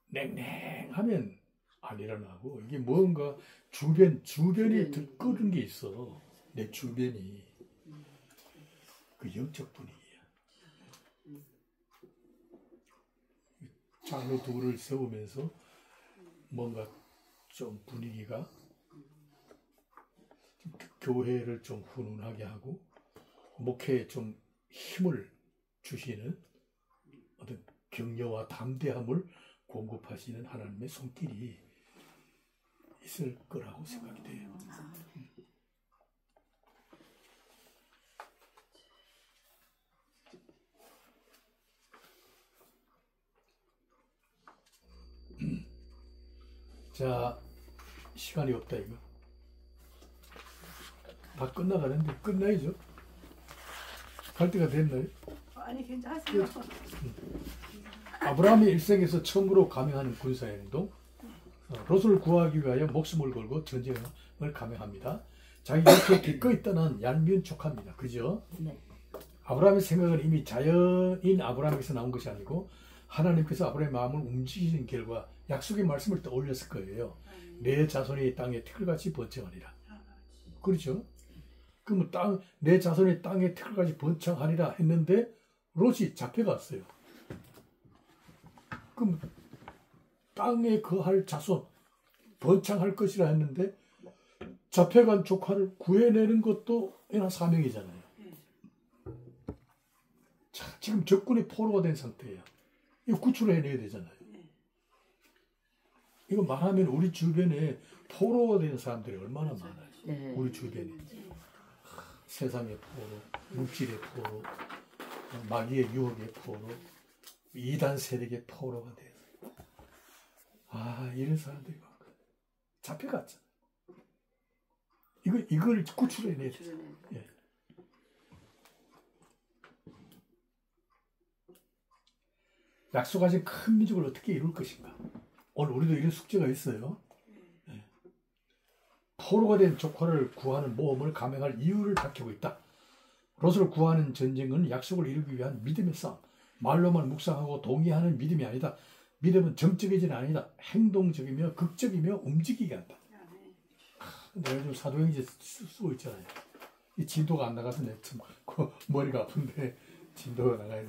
냉랭하면 안 일어나고 이게 뭔가 주변이 들끓은 게 있어. 내 주변이 그 영적 분위기야. 장로 둘을 세우면서 뭔가 좀 분위기가 교회를 좀 훈훈하게 하고 목회에 좀 힘을 주시는 어떤 격려와 담대함을 공급하시는 하나님의 손길이 있을 거라고 생각이 돼요. 자, 시간이 없다 이거. 다 끝나가는데 끝나야죠. 갈 때가 됐나요? 아니 괜찮으세요. 아브라함의 일생에서 처음으로 감행하는 군사행동. 롯을 구하기 위하여 목숨을 걸고 전쟁을 감행합니다. 자기 옆에 기꺼이 떠난 얄미운 족합니다. 그죠? 네. 아브라함의 생각은 이미 자연인 아브라함에서 나온 것이 아니고 하나님께서 아브라함의 마음을 움직이신 결과 약속의 말씀을 떠올렸을 거예요. 내 자손이 땅에 티끌같이 번창하리라. 그렇죠? 그럼 내 자손이 땅에 티끌같이 번창하리라 했는데 롯이 잡혀갔어요. 그럼 땅에 거할 자손 번창할 것이라 했는데 잡혀간 조카를 구해내는 것도 이나 사명이잖아요. 자, 지금 적군의 포로가 된 상태예요. 이거 구출해내야 되잖아요. 이거 말하면 우리 주변에 포로가 된 사람들이 얼마나 많아요. 네. 우리 주변에. 세상의 포로, 물질의 포로, 마귀의 유혹의 포로, 이단 세력의 포로가 돼요. 이런 사람들이 많거든요. 잡혀갔잖아요. 이걸 구출해내야 돼요. 예. 약속하신 큰 민족을 어떻게 이룰 것인가. 오늘 우리도 이런 숙제가 있어요. 예. 포로가 된 조카를 구하는 모험을 감행할 이유를 밝히고 있다. 롯을 구하는 전쟁은 약속을 이루기 위한 믿음의 싸움. 말로만 묵상하고 동의하는 믿음이 아니다. 믿음은 정적이지는 아니다. 행동적이며 극적이며 움직이게 한다. 내가 요즘 사도행전 쓰고 있잖아요. 이 진도가 안 나가서 내가 참 머리가 아픈데 진도가 나가야 돼.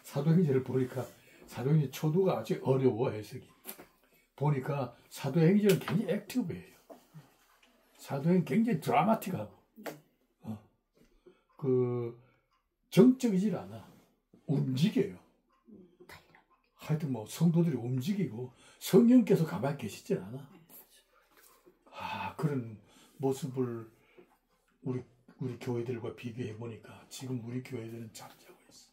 사도행전을 보니까 사도행전 초도가 아주 어려워 해석이. 보니까 사도행전은 굉장히 액티브해요. 사도행전 굉장히 드라마틱하고 정적이질 않아. 움직여요. 하여튼 뭐 성도들이 움직이고 성령께서 가만히 계시질 않아. 그런 모습을 우리 교회들과 비교해 보니까 지금 우리 교회들은 잠자고 있어.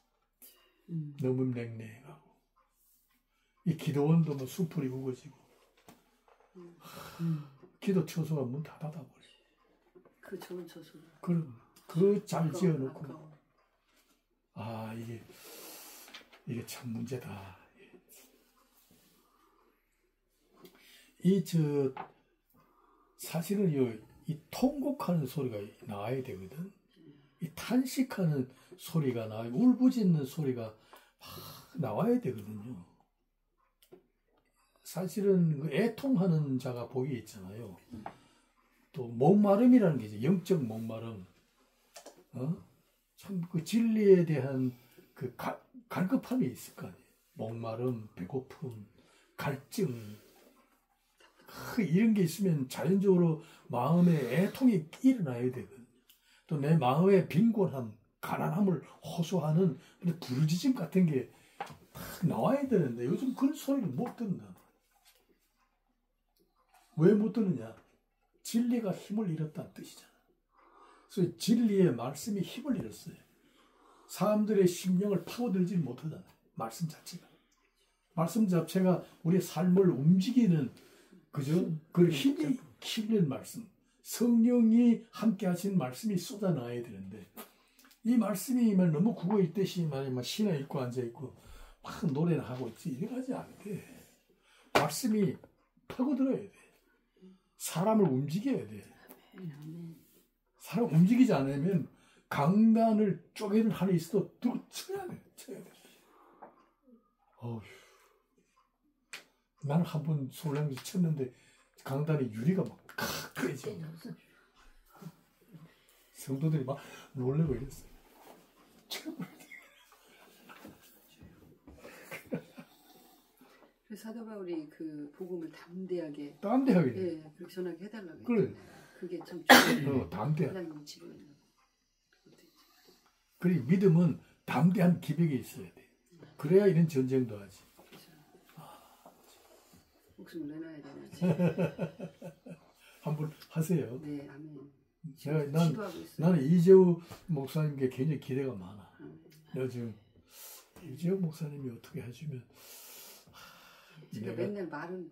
너무 냉랭하고 이 기도원도 뭐 수풀이 우거지고 기도 처소가 문 다 닫아버려. 그 좋은 처소. 그럼 그 잘 지어놓고 이게 참 문제다. 사실은 이 통곡하는 소리가 나와야 되거든. 이 탄식하는 소리가 나와야, 울부짖는 소리가 나와야 되거든요. 사실은 그 애통하는 자가 복이 있잖아요. 또 목마름이라는 게 있어요. 영적 목마름. 참 그 진리에 대한 그 갈급함이 있을 거 아니에요. 목마름, 배고픔, 갈증, 이런 게 있으면 자연적으로 마음에 애통이 일어나야 되거든요. 또 내 마음의 빈곤함, 가난함을 호소하는 부르짖음 같은 게 딱 나와야 되는데 요즘 그런 소리를 못 듣는다. 왜 못 듣느냐? 진리가 힘을 잃었다는 뜻이잖아. 그래서 진리의 말씀이 힘을 잃었어요. 사람들의 심령을 파고들지 못하잖아요. 말씀 자체가. 말씀 자체가 우리의 삶을 움직이는 그죠? 그 힘이 실린 말씀. 성령이 함께 하신 말씀이 쏟아나야 되는데 이 말씀이 너무 국어 읽듯이 막 시나 읽고 앉아있고 막 노래나 하고 있지 이래가지 않게 말씀이 파고들어야 돼. 사람을 움직여야 돼. 사람 움직이지 않으면 강단을 쪼개는 한이 있어도 또 쳐야 돼. 쳐야 돼. 어휴. 나는 한 번 솔랭에서 쳤는데 강단에 유리가 막 깨져. 성도들이 막 놀래고 이랬어요. 그래서 사도 바울이 그 복음을 담대하게 예, 그렇게 전하게 해달라고 그래. 그게 참 담대한. 하나님이 집어넣는 그리고 믿음은 담대한 기백이 있어야 돼. 그래야 이런 전쟁도 하지. 목숨을 내놔야 되나? 한번 하세요. 네, 아멘. 나는 이재우 목사님께 굉장히 기대가 많아. 요즘 이재우 목사님이 어떻게 해주면 제가 맨날 말은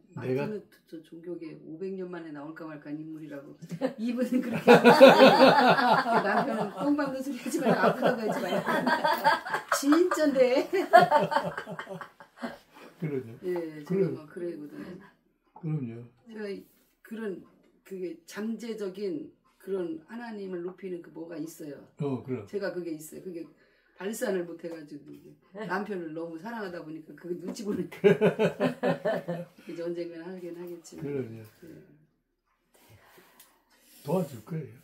저 종교계 500년 만에 나올까 말까 인물이라고 이분은 그렇게 남편은 똥 밟는 소리 하지 말고 아프다고 하지 말고 진짠데 그러죠. 예, 제가 막 그러거든요. 그럼요. 제가 그런 그게 잠재적인 그런 하나님을 높이는 그 뭐가 있어요. 그럼. 제가 그게 있어요. 그게 발산을 못 해가지고 남편을 너무 사랑하다 보니까 그게 눈치 보니까 이제 언젠가는 하긴 하겠지만. 그럼요. 네. 도와줄 거예요.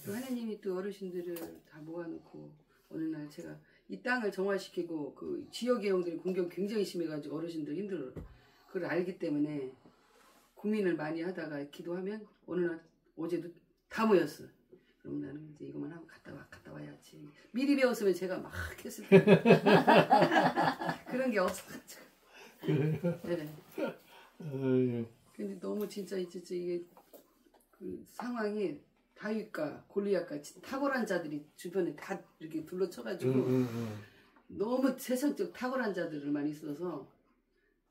또 하나님이 또 어르신들을 다 모아놓고 어느 날 제가 이 땅을 정화시키고 그 지역의 형들이 공격 굉장히 심해가지고 어르신들 힘들어. 그걸 알기 때문에 고민을 많이 하다가 기도하면 어느 날 어제도 다 모였어. 그럼 나는 이제 이것만 하고 갔다 와야지. 미리 배웠으면 제가 막 했을 텐데 그런 게 없어가지고. 네. 근데 너무 진짜 이게 그 상황이 다윗과 골리앗과 탁월한 자들이 주변에 다 이렇게 둘러쳐가지고 너무 세상적 탁월한 자들만 있어서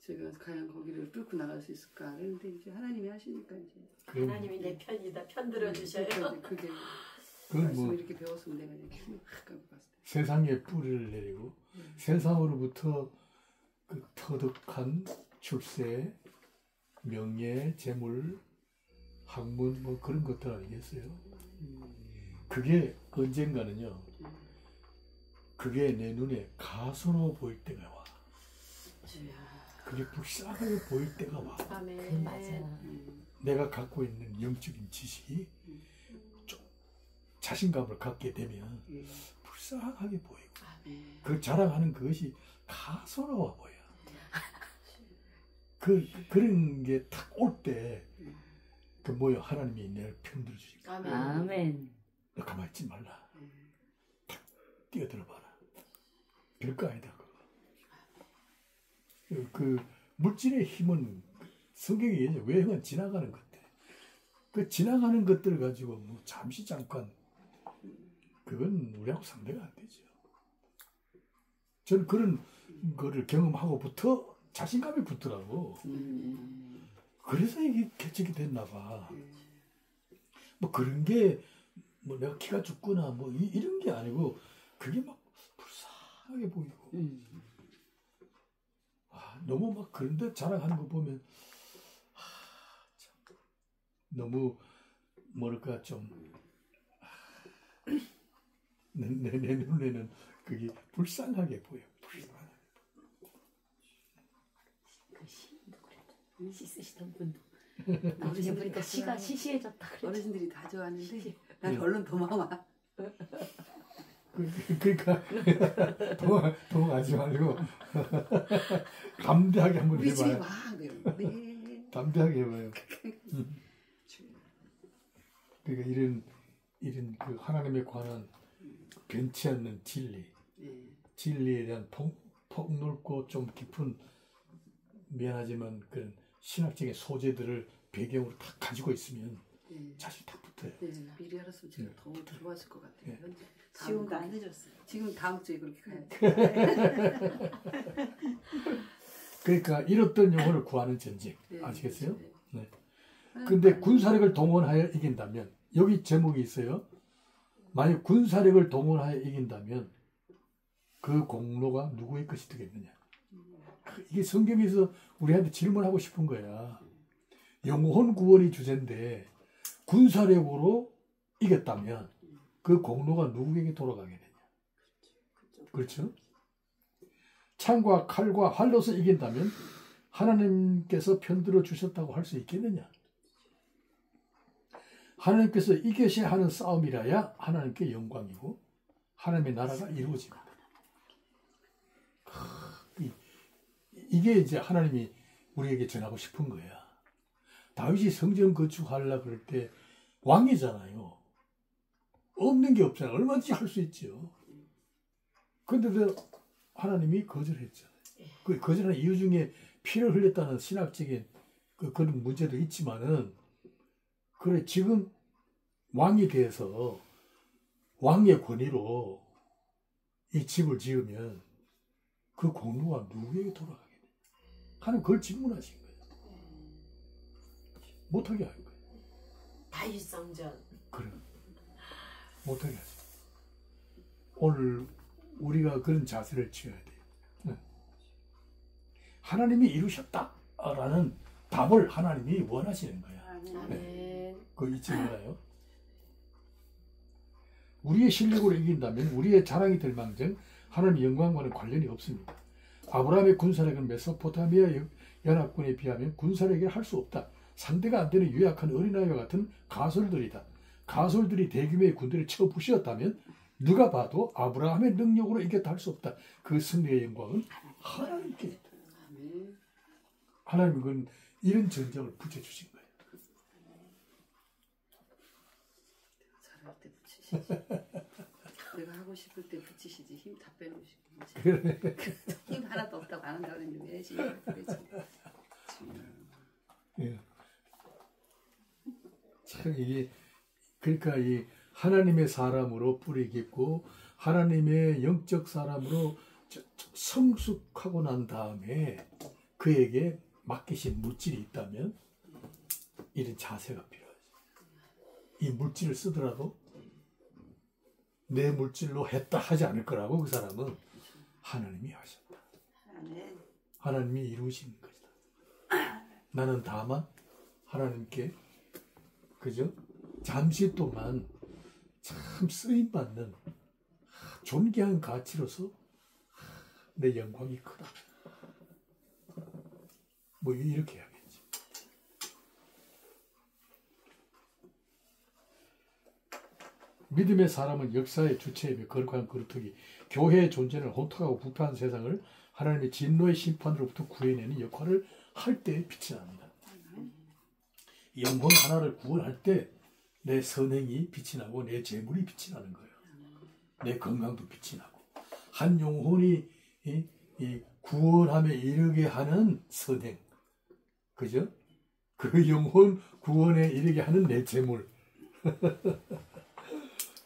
제가 과연 거기를 뚫고 나갈 수 있을까? 그런데 이제 하나님이 하시니까 이제 하나님이 내 편이다. 편 들어주셔요. 그게 그건 말씀을 이렇게 배웠으면 내가 이렇게 힘을 확 갖고 갔을 때 세상에 뿌리를 내리고 세상으로부터 그 터득한 출세, 명예, 재물, 학문 뭐 그런 것들 아니겠어요? 그게 언젠가는요. 그게 내 눈에 가소로 보일 때가 와. 그게 불쌍하게 보일 때가 와. 아멘. 맞아. 내가 갖고 있는 영적인 지식이 좀 자신감을 갖게 되면 불쌍하게 보이고 그 자랑하는 그것이 가소로워 보여. 그런 게 딱 올 때 그 뭐요 하나님이 내를 편들어 주니까. 아멘. 너 가만히 있지 말라. 탁 뛰어들어봐라. 별거 아니다. 그 물질의 힘은 성경에 얘기해요. 외형은 지나가는 것들. 그 지나가는 것들을 가지고 뭐 잠시 잠깐 그건 우리하고 상대가 안 되죠. 저는 그런 거를 경험하고부터 자신감이 붙더라고. 그래서 이게 개척이 됐나 봐. 뭐 그런 게 뭐 내가 키가 죽거나 뭐 이런 게 아니고 그게 막 불쌍하게 보이고. 너무 막 그런데 자랑하는 거 보면 참 너무 뭐랄까 좀 내 눈에는 그게 불쌍하게 보여. 불쌍하게. 시 쓰시던 분도 나중에 보니까 시가 시시해졌다. 어르신들이 다 좋아하는데 난 얼른 도망와. 그러니까 동하지 말고 담대하게 한번 우리 집에 해봐요. 와. 네. 담대하게 해봐요. 그러니까 이런 그 하나님에 관한 변치 않는 진리, 진리에 대한 폭넓고 좀 깊은 미안하지만 그런 신학적인 소재들을 배경으로 다 가지고 있으면 자신 딱 붙어요. 미리 알았으면 제가 더 좋았을 것 같아요. 지금도 안 늦었어요. 지금 다음 주에 그렇게 가야지. 그러니까 잃었던 영혼을 구하는 전쟁. 아시겠어요? 네. 근데 군사력을 동원하여 이긴다면 여기 제목이 있어요. 만약 군사력을 동원하여 이긴다면 그 공로가 누구의 것이 되겠느냐. 이게 성경에서 우리한테 질문하고 싶은 거야. 영혼 구원이 주제인데 군사력으로 이겼다면 그 공로가 누구에게 돌아가게 되냐. 그렇죠? 창과 칼과 활로서 이긴다면 하나님께서 편들어 주셨다고 할 수 있겠느냐. 하나님께서 이겨야 하는 싸움이라야 하나님께 영광이고 하나님의 나라가 이루어집니다. 이게 이제 하나님이 우리에게 전하고 싶은 거야. 다윗이 성전 건축하려고 그럴 때 왕이잖아요. 없는 게 없잖아요. 얼마든지 할 수 있죠. 그런데도 하나님이 거절했잖아요. 그 거절한 이유 중에 피를 흘렸다는 신학적인 그런 문제도 있지만은 그래 지금 왕이 돼서 왕의 권위로 이 집을 지으면 그 공로가 누구에게 돌아가게 돼? 하나님 그걸 질문하신 거예요. 못하게 할 거예요. 다윗 성전. 그래. 못하게 하죠. 오늘 우리가 그런 자세를 취해야 돼요. 하나님이 이루셨다라는 답을 하나님이 원하시는 거야. 아멘. 그거 잊지 말아요. 우리의 실력으로 이긴다면 우리의 자랑이 될 망정 하나님의 영광과는 관련이 없습니다. 아브라함의 군사력은 메소포타미아 연합군에 비하면 군사력을 할 수 없다. 상대가 안 되는 유약한 어린아이와 같은 가솔들이다. 가솔들이 대규모의 군대를 쳐 부수었다면 누가 봐도 아브라함의 능력으로 이겼다 할 수 없다. 그 승리의 영광은 하나님께 있다. 하나님은 이런 전적을 붙여주신 거예요. 잘할 때 붙이시지. 내가 하고 싶을 때 붙이시지. 힘 다 빼놓으시고. 힘 하나도 없다고 안 한다고 그랬는데 왜 지금 그러지? 예. 참 이게 그러니까 이 하나님의 사람으로 뿌리 깊고 하나님의 영적 사람으로 성숙하고 난 다음에 그에게 맡기신 물질이 있다면 이런 자세가 필요하죠. 이 물질을 쓰더라도 내 물질로 했다 하지 않을 거라고 그 사람은 하나님이 하셨다. 하나님이 이루신 것이다. 나는 다만 하나님께 그죠? 잠시 동안 참 쓰임받는 존귀한 가치로서 내 영광이 크다. 뭐 이렇게 해야겠지. 믿음의 사람은 역사의 주체이며 거룩한 그루터기, 교회의 존재를 혼탁하고 부패한 세상을 하나님의 진노의 심판으로부터 구해내는 역할을 할 때 빛이 납니다. 영혼 하나를 구원할 때 내 선행이 빛이 나고 내 재물이 빛이 나는 거예요. 내 건강도 빛이 나고 한 영혼이 이 구원함에 이르게 하는 선행, 그죠? 그 영혼 구원에 이르게 하는 내 재물,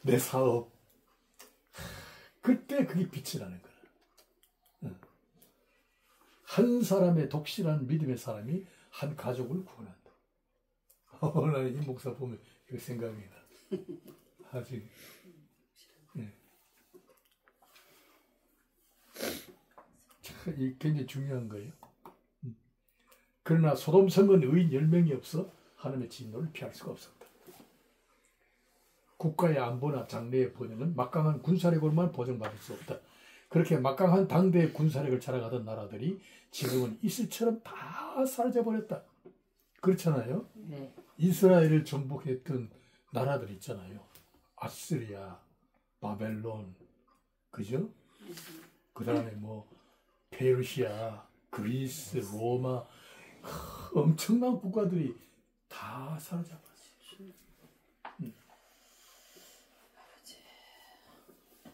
내 사업, 그때 그게 빛이 나는 거야. 한 사람의 독실한 믿음의 사람이 한 가족을 구원한다. 나는 이 목사 보면 이거 생각이 나. 아직. 네. 참, 이게 굉장히 중요한 거예요. 그러나 소돔 성은 의인 10명이 없어 하나님의 진노를 피할 수가 없었다. 국가의 안보나 장래의 번영은 막강한 군사력으로만 보장받을 수 없다. 그렇게 막강한 당대의 군사력을 자랑하던 나라들이 지금은 이슬처럼 다 사라져버렸다. 그렇잖아요. 네. 이스라엘을 정복했던 나라들 있잖아요. 아스리아, 바벨론, 그죠? 그 다음에 뭐 페르시아, 그리스, 로마 엄청난 국가들이 다 사로잡았어요.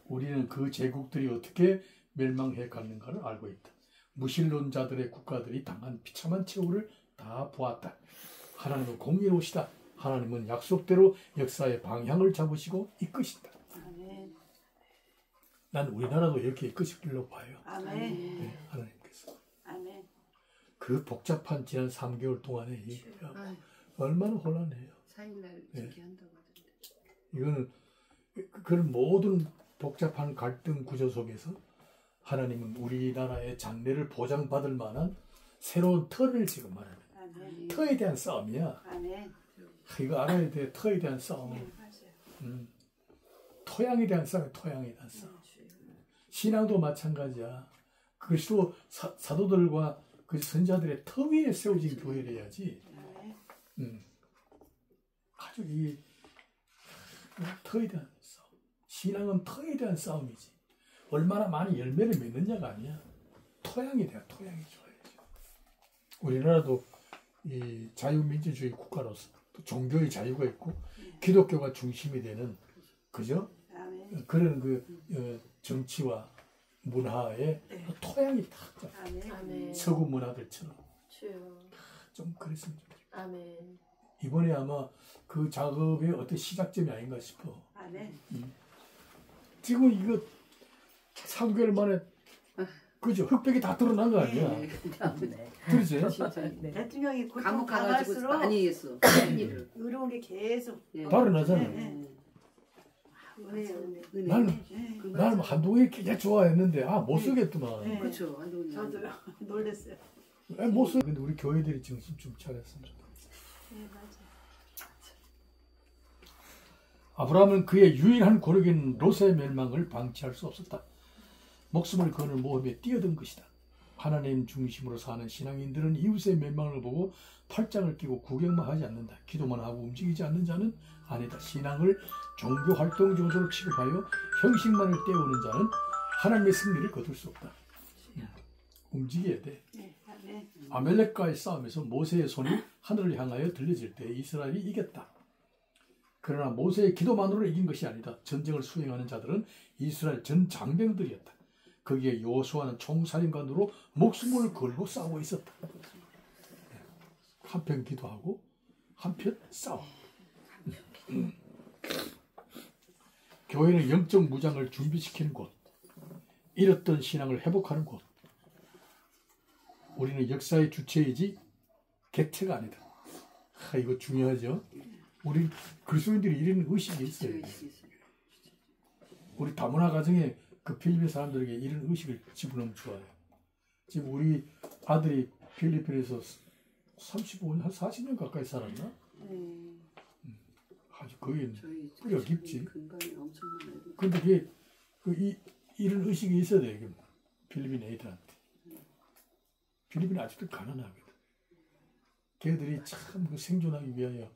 우리는 그 제국들이 어떻게 멸망해 갔는가를 알고 있다. 무신론자들의 국가들이 당한 비참한 최후를 다 보았다. 하나님은 공의로우시다. 하나님은 약속대로 역사의 방향을 잡으시고 이끄신다. 아멘. 난 우리나라도 이렇게 이끄시길로 봐요. 아멘. 네, 하나님께서. 아멘. 그 복잡한 지난 3개월 동안에 얼마나 혼란해요. 4일날 저기 한다고 하던데. 이거는 그런 모든 복잡한 갈등 구조 속에서 하나님은 우리나라의 장래를 보장받을 만한 새로운 터를 지금 말하는 아멘. 터에 대한 싸움이야. 아멘. 이거 알아야 돼. 터에 대한 싸움. 맞아요. 토양에 대한 싸움, 토양에 대한 싸움. 신앙도 마찬가지야. 그것도 사도들과 그 선자들의 터 위에 세워진 교회를 해야지. 아주 이 터에 대한 싸움. 신앙은 터에 대한 싸움이지. 얼마나 많이 열매를 맺느냐가 아니야. 토양에 대한 토양이 좋아야지. 우리나라도 이 자유민주주의 국가로서 또 종교의 자유가 있고 기독교가 중심이 되는 그죠? 아멘. 그런 그 정치와 문화의 토양이 다 아멘. 서구 문화들처럼 주여. 좀 그랬으면 좋겠어요. 아멘. 이번에 아마 그 작업의 어떤 시작점이 아닌가 싶어. 아멘. 지금 이거 3개월 만에 그죠? 흑백이 다 드러난 거 아니야? 그렇지? 대통령이 고통 감옥 가가지고 당할수록 많이 했어. 일을. 의로운 게 계속 발언하잖아. 은혜, 은혜. 나는 한동훈이 굉장히 좋아했는데 못 쓰겠더만. 네. 그렇죠. 한동훈이. 저도요. 놀랐어요. 못 쓰. 근데 우리 교회들이 정신 좀 차렸으면 좋겠어. 네, 맞아요. 아브라함은 그의 유일한 고르기는 롯의 멸망을 방치할 수 없었다. 목숨을 거는 모험에 뛰어든 것이다. 하나님 중심으로 사는 신앙인들은 이웃의 멸망을 보고 팔짱을 끼고 구경만 하지 않는다. 기도만 하고 움직이지 않는 자는 아니다. 신앙을 종교활동 정도로 취급하여 형식만을 떼우는 자는 하나님의 승리를 거둘 수 없다. 움직여야 돼. 네, 아멘. 아멜렉과의 싸움에서 모세의 손이 하늘을 향하여 들려질 때 이스라엘이 이겼다. 그러나 모세의 기도만으로 이긴 것이 아니다. 전쟁을 수행하는 자들은 이스라엘 전 장병들이었다. 거기에 여호수아는 총사령관으로 목숨을 걸고 싸우고 있었다. 한편 기도하고 한편 싸움. 교회는 영적 무장을 준비시키는 곳, 잃었던 신앙을 회복하는 곳. 우리는 역사의 주체이지 객체가 아니다. 이거 중요하죠. 우리 그리스도인들이 이런 의식이 있어요. 우리 다문화 가정에 그 필리핀 사람들에게 이런 의식을 집어넣으면 좋아요. 지금 우리 아들이 필리핀에서 35년, 한 40년 가까이 살았나? 아주 거의 뿌리가 깊지. 근데 그게 이런 의식이 있어야 돼요. 필리핀 애들한테. 필리핀은 아직도 가난하거든. 걔들이 참 생존하기 위하여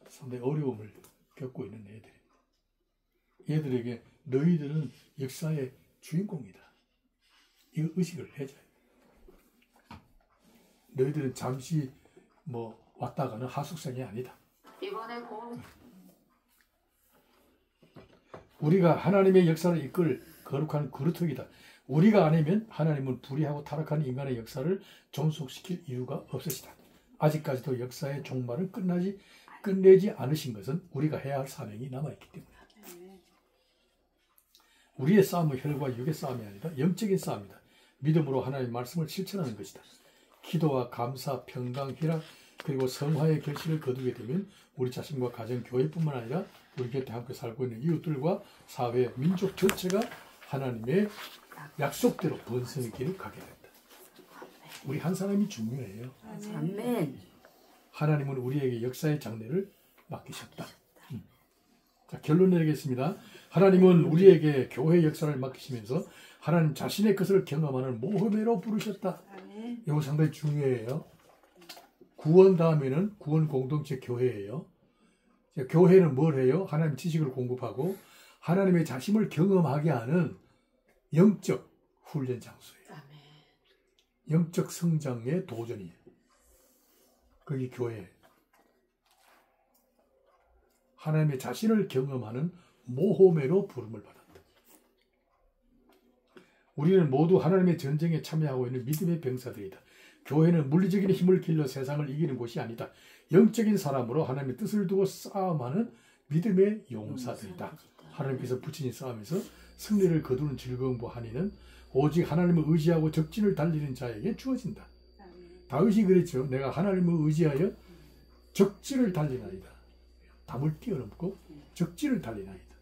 상당히 어려움을 겪고 있는 애들. 얘들에게 너희들은 역사의 주인공이다. 이 의식을 해줘요. 너희들은 잠시 왔다 가는 하숙생이 아니다. 우리가 하나님의 역사를 이끌 거룩한 그루터기다. 우리가 아니면 하나님은 불의하고 타락한 인간의 역사를 존속시킬 이유가 없으시다. 아직까지도 역사의 종말을 끝내지 않으신 것은 우리가 해야 할 사명이 남아있기 때문이다. 우리의 싸움은 혈과 육의 싸움이 아니라 영적인 싸움이다. 믿음으로 하나님의 말씀을 실천하는 것이다. 기도와 감사, 평강, 희락 그리고 성화의 결실을 거두게 되면 우리 자신과 가정, 교회뿐만 아니라 우리 곁에 함께 살고 있는 이웃들과 사회, 민족 전체가 하나님의 약속대로 번성의 길을 가게 된다. 우리 한 사람이 중요해요. 아멘. 하나님은 우리에게 역사의 장래를 맡기셨다. 자, 결론 내리겠습니다. 하나님은 우리에게 교회 역사를 맡기시면서 하나님 자신의 것을 경험하는 모험회로 부르셨다. 이거 상당히 중요해요. 구원 다음에는 구원 공동체 교회예요. 교회는 뭘 해요? 하나님 지식을 공급하고 하나님의 자심을 경험하게 하는 영적 훈련 장소예요. 아멘. 영적 성장의 도전이에요. 그게 교회예요. 하나님의 자신을 경험하는 모험회로 부름을 받았다. 우리는 모두 하나님의 전쟁에 참여하고 있는 믿음의 병사들이다. 교회는 물리적인 힘을 길러 세상을 이기는 곳이 아니다. 영적인 사람으로 하나님의 뜻을 두고 싸움하는 믿음의 용사들이다. 하나님께서 붙이신 싸움에서 승리를 거두는 즐거움과 한이는 오직 하나님을 의지하고 적진을 달리는 자에게 주어진다. 다윗이 그랬죠. 내가 하나님을 의지하여 적진을 달리나이다. 담을 뛰어넘고 적진을 달리나이다.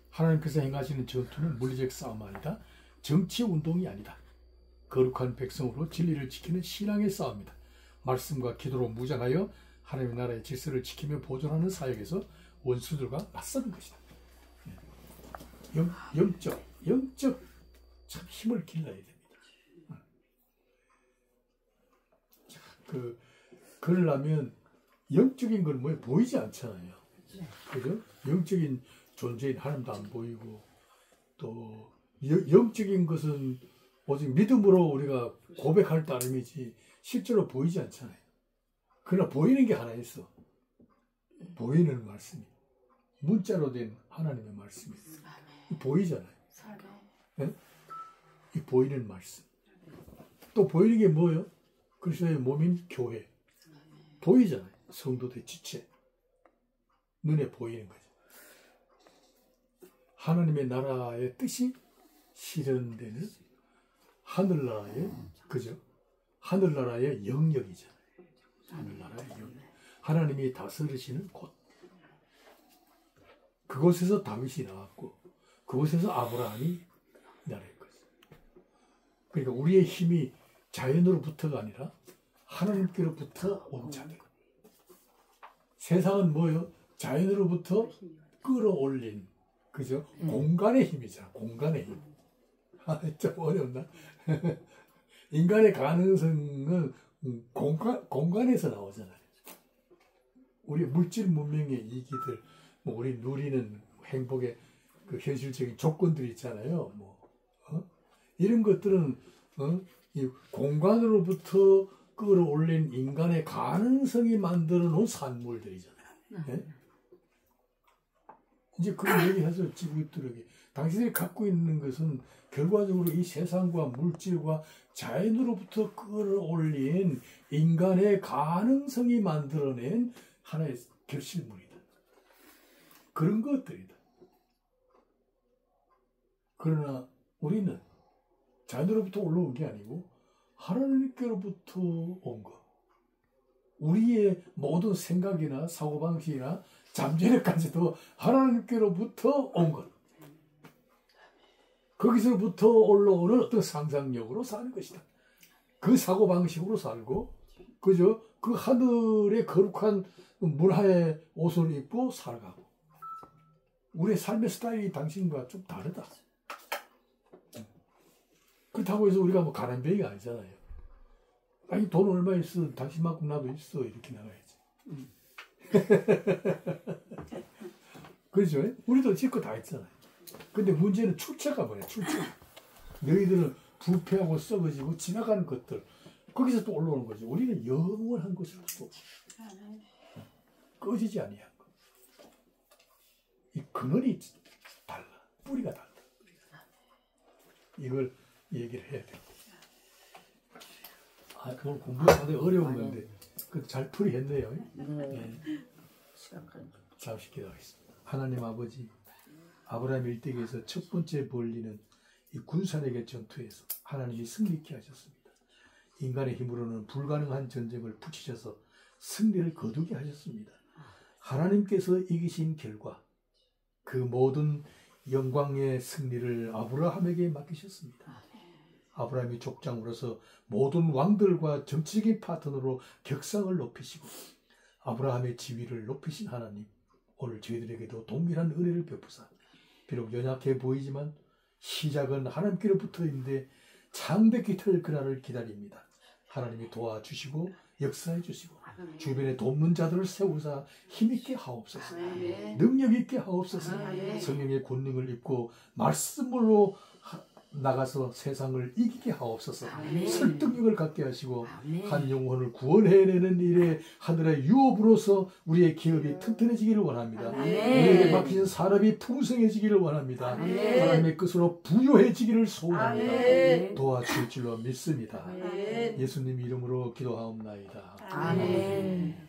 하나님께서 행하시는 전투는 물리적 싸움 아니다. 정치 운동이 아니다. 거룩한 백성으로 진리를 지키는 신앙의 싸움이다. 말씀과 기도로 무장하여 하나님의 나라의 질서를 지키며 보존하는 사역에서 원수들과 맞서는 것이다. 영적 참 힘을 길러야 됩니다. 그러려면 영적인 건 뭐 보이지 않잖아요. 그죠? 영적인 존재인 하나님도 안 보이고 또 영적인 것은 오직 믿음으로 우리가 고백할 따름이지 실제로 보이지 않잖아요. 그러나 보이는 게 하나 있어. 보이는 말씀이 문자로 된 하나님의 말씀이 보이잖아요. 네? 이 보이는 말씀. 또 보이는 게 뭐예요? 그리스도의 몸인 교회. 보이잖아요. 성도들의 지체. 눈에 보이는 거죠. 하나님의 나라의 뜻이 실현되는 하늘나라의 그죠? 하늘나라의 영역이잖아요. 하늘나라의 영역. 하나님이 다스리시는 곳. 그곳에서 다윗이 나왔고 그곳에서 아브라함이 나라했거든요. 그러니까 우리의 힘이 자연으로부터가 아니라 하나님께로부터 온 자들. 세상은 뭐예요? 자연으로부터 끌어올린 그죠? 공간의 힘이잖아. 공간의 힘. 좀 어렵나? 인간의 가능성은 공간에서 나오잖아요. 우리 물질 문명의 이기들, 뭐 우리 누리는 행복의 그 현실적인 조건들이 있잖아요. 이런 것들은 이 공간으로부터 끌어올린 인간의 가능성이 만들어 놓은 산물들이잖아요. 네? 이제 그 얘기해서 지구들에게 당신들이 갖고 있는 것은 결과적으로 이 세상과 물질과 자연으로부터 끌어올린 인간의 가능성이 만들어낸 하나의 결실물이다. 그런 것들이다. 그러나 우리는 자연으로부터 올라온 게 아니고 하나님께로부터 온 것. 우리의 모든 생각이나 사고방식이나 잠재력까지도 하나님께로부터 온 것. 거기서부터 올라오는 어떤 상상력으로 사는 것이다. 그 사고방식으로 살고, 그죠? 그 하늘의 거룩한 문화의 옷을 입고 살아가고. 우리의 삶의 스타일이 당신과 좀 다르다. 그렇다고 해서 우리가 뭐 가난뱅이가 아니잖아요. 아니, 돈 얼마 있어? 당신만큼 나도 있어. 이렇게 나가야지. 그렇죠? 우리도 질 거 다 있잖아요. 근데 문제는 출처가 뭐냐? 출처. 너희들은 부패하고 썩어지고 지나가는 것들. 거기서 또 올라오는 거죠. 우리는 영원한 것으로서 꺼지지 아니한 것. 이 근원이 달라. 뿌리가 달라. 이걸 얘기를 해야 돼요. 오늘 공부가 상당히 어려운 건데 잘 풀이했네요. 네. 잠시 기도하겠습니다. 하나님 아버지, 아브라함 일대기에서 첫 번째 벌리는 이 군사력의 전투에서 하나님이 승리케 하셨습니다. 인간의 힘으로는 불가능한 전쟁을 붙이셔서 승리를 거두게 하셨습니다. 하나님께서 이기신 결과 그 모든 영광의 승리를 아브라함에게 맡기셨습니다. 아브라함이 족장으로서 모든 왕들과 정치적인 파트너로 격상을 높이시고 아브라함의 지위를 높이신 하나님, 오늘 저희들에게도 동일한 은혜를 베푸사 비록 연약해 보이지만 시작은 하나님께로부터인데 창백히 털 그날을 기다립니다. 하나님이 도와주시고 역사해 주시고 아멘. 주변에 돕는 자들을 세우사 힘있게 하옵소서. 아멘. 능력 있게 하옵소서. 아멘. 성령의 권능을 입고 말씀으로 나가서 세상을 이기게 하옵소서. 아멘. 설득력을 갖게 하시고 아멘. 한 영혼을 구원해내는 일에 하늘의 유업으로서 우리의 기업이 튼튼해지기를 원합니다. 아멘. 우리에게 맡기신 사람이 풍성해지기를 원합니다. 아멘. 하나님의 뜻으로 부요해지기를 소원합니다. 아멘. 도와줄 줄로 믿습니다. 아멘. 예수님 이름으로 기도하옵나이다. 아멘.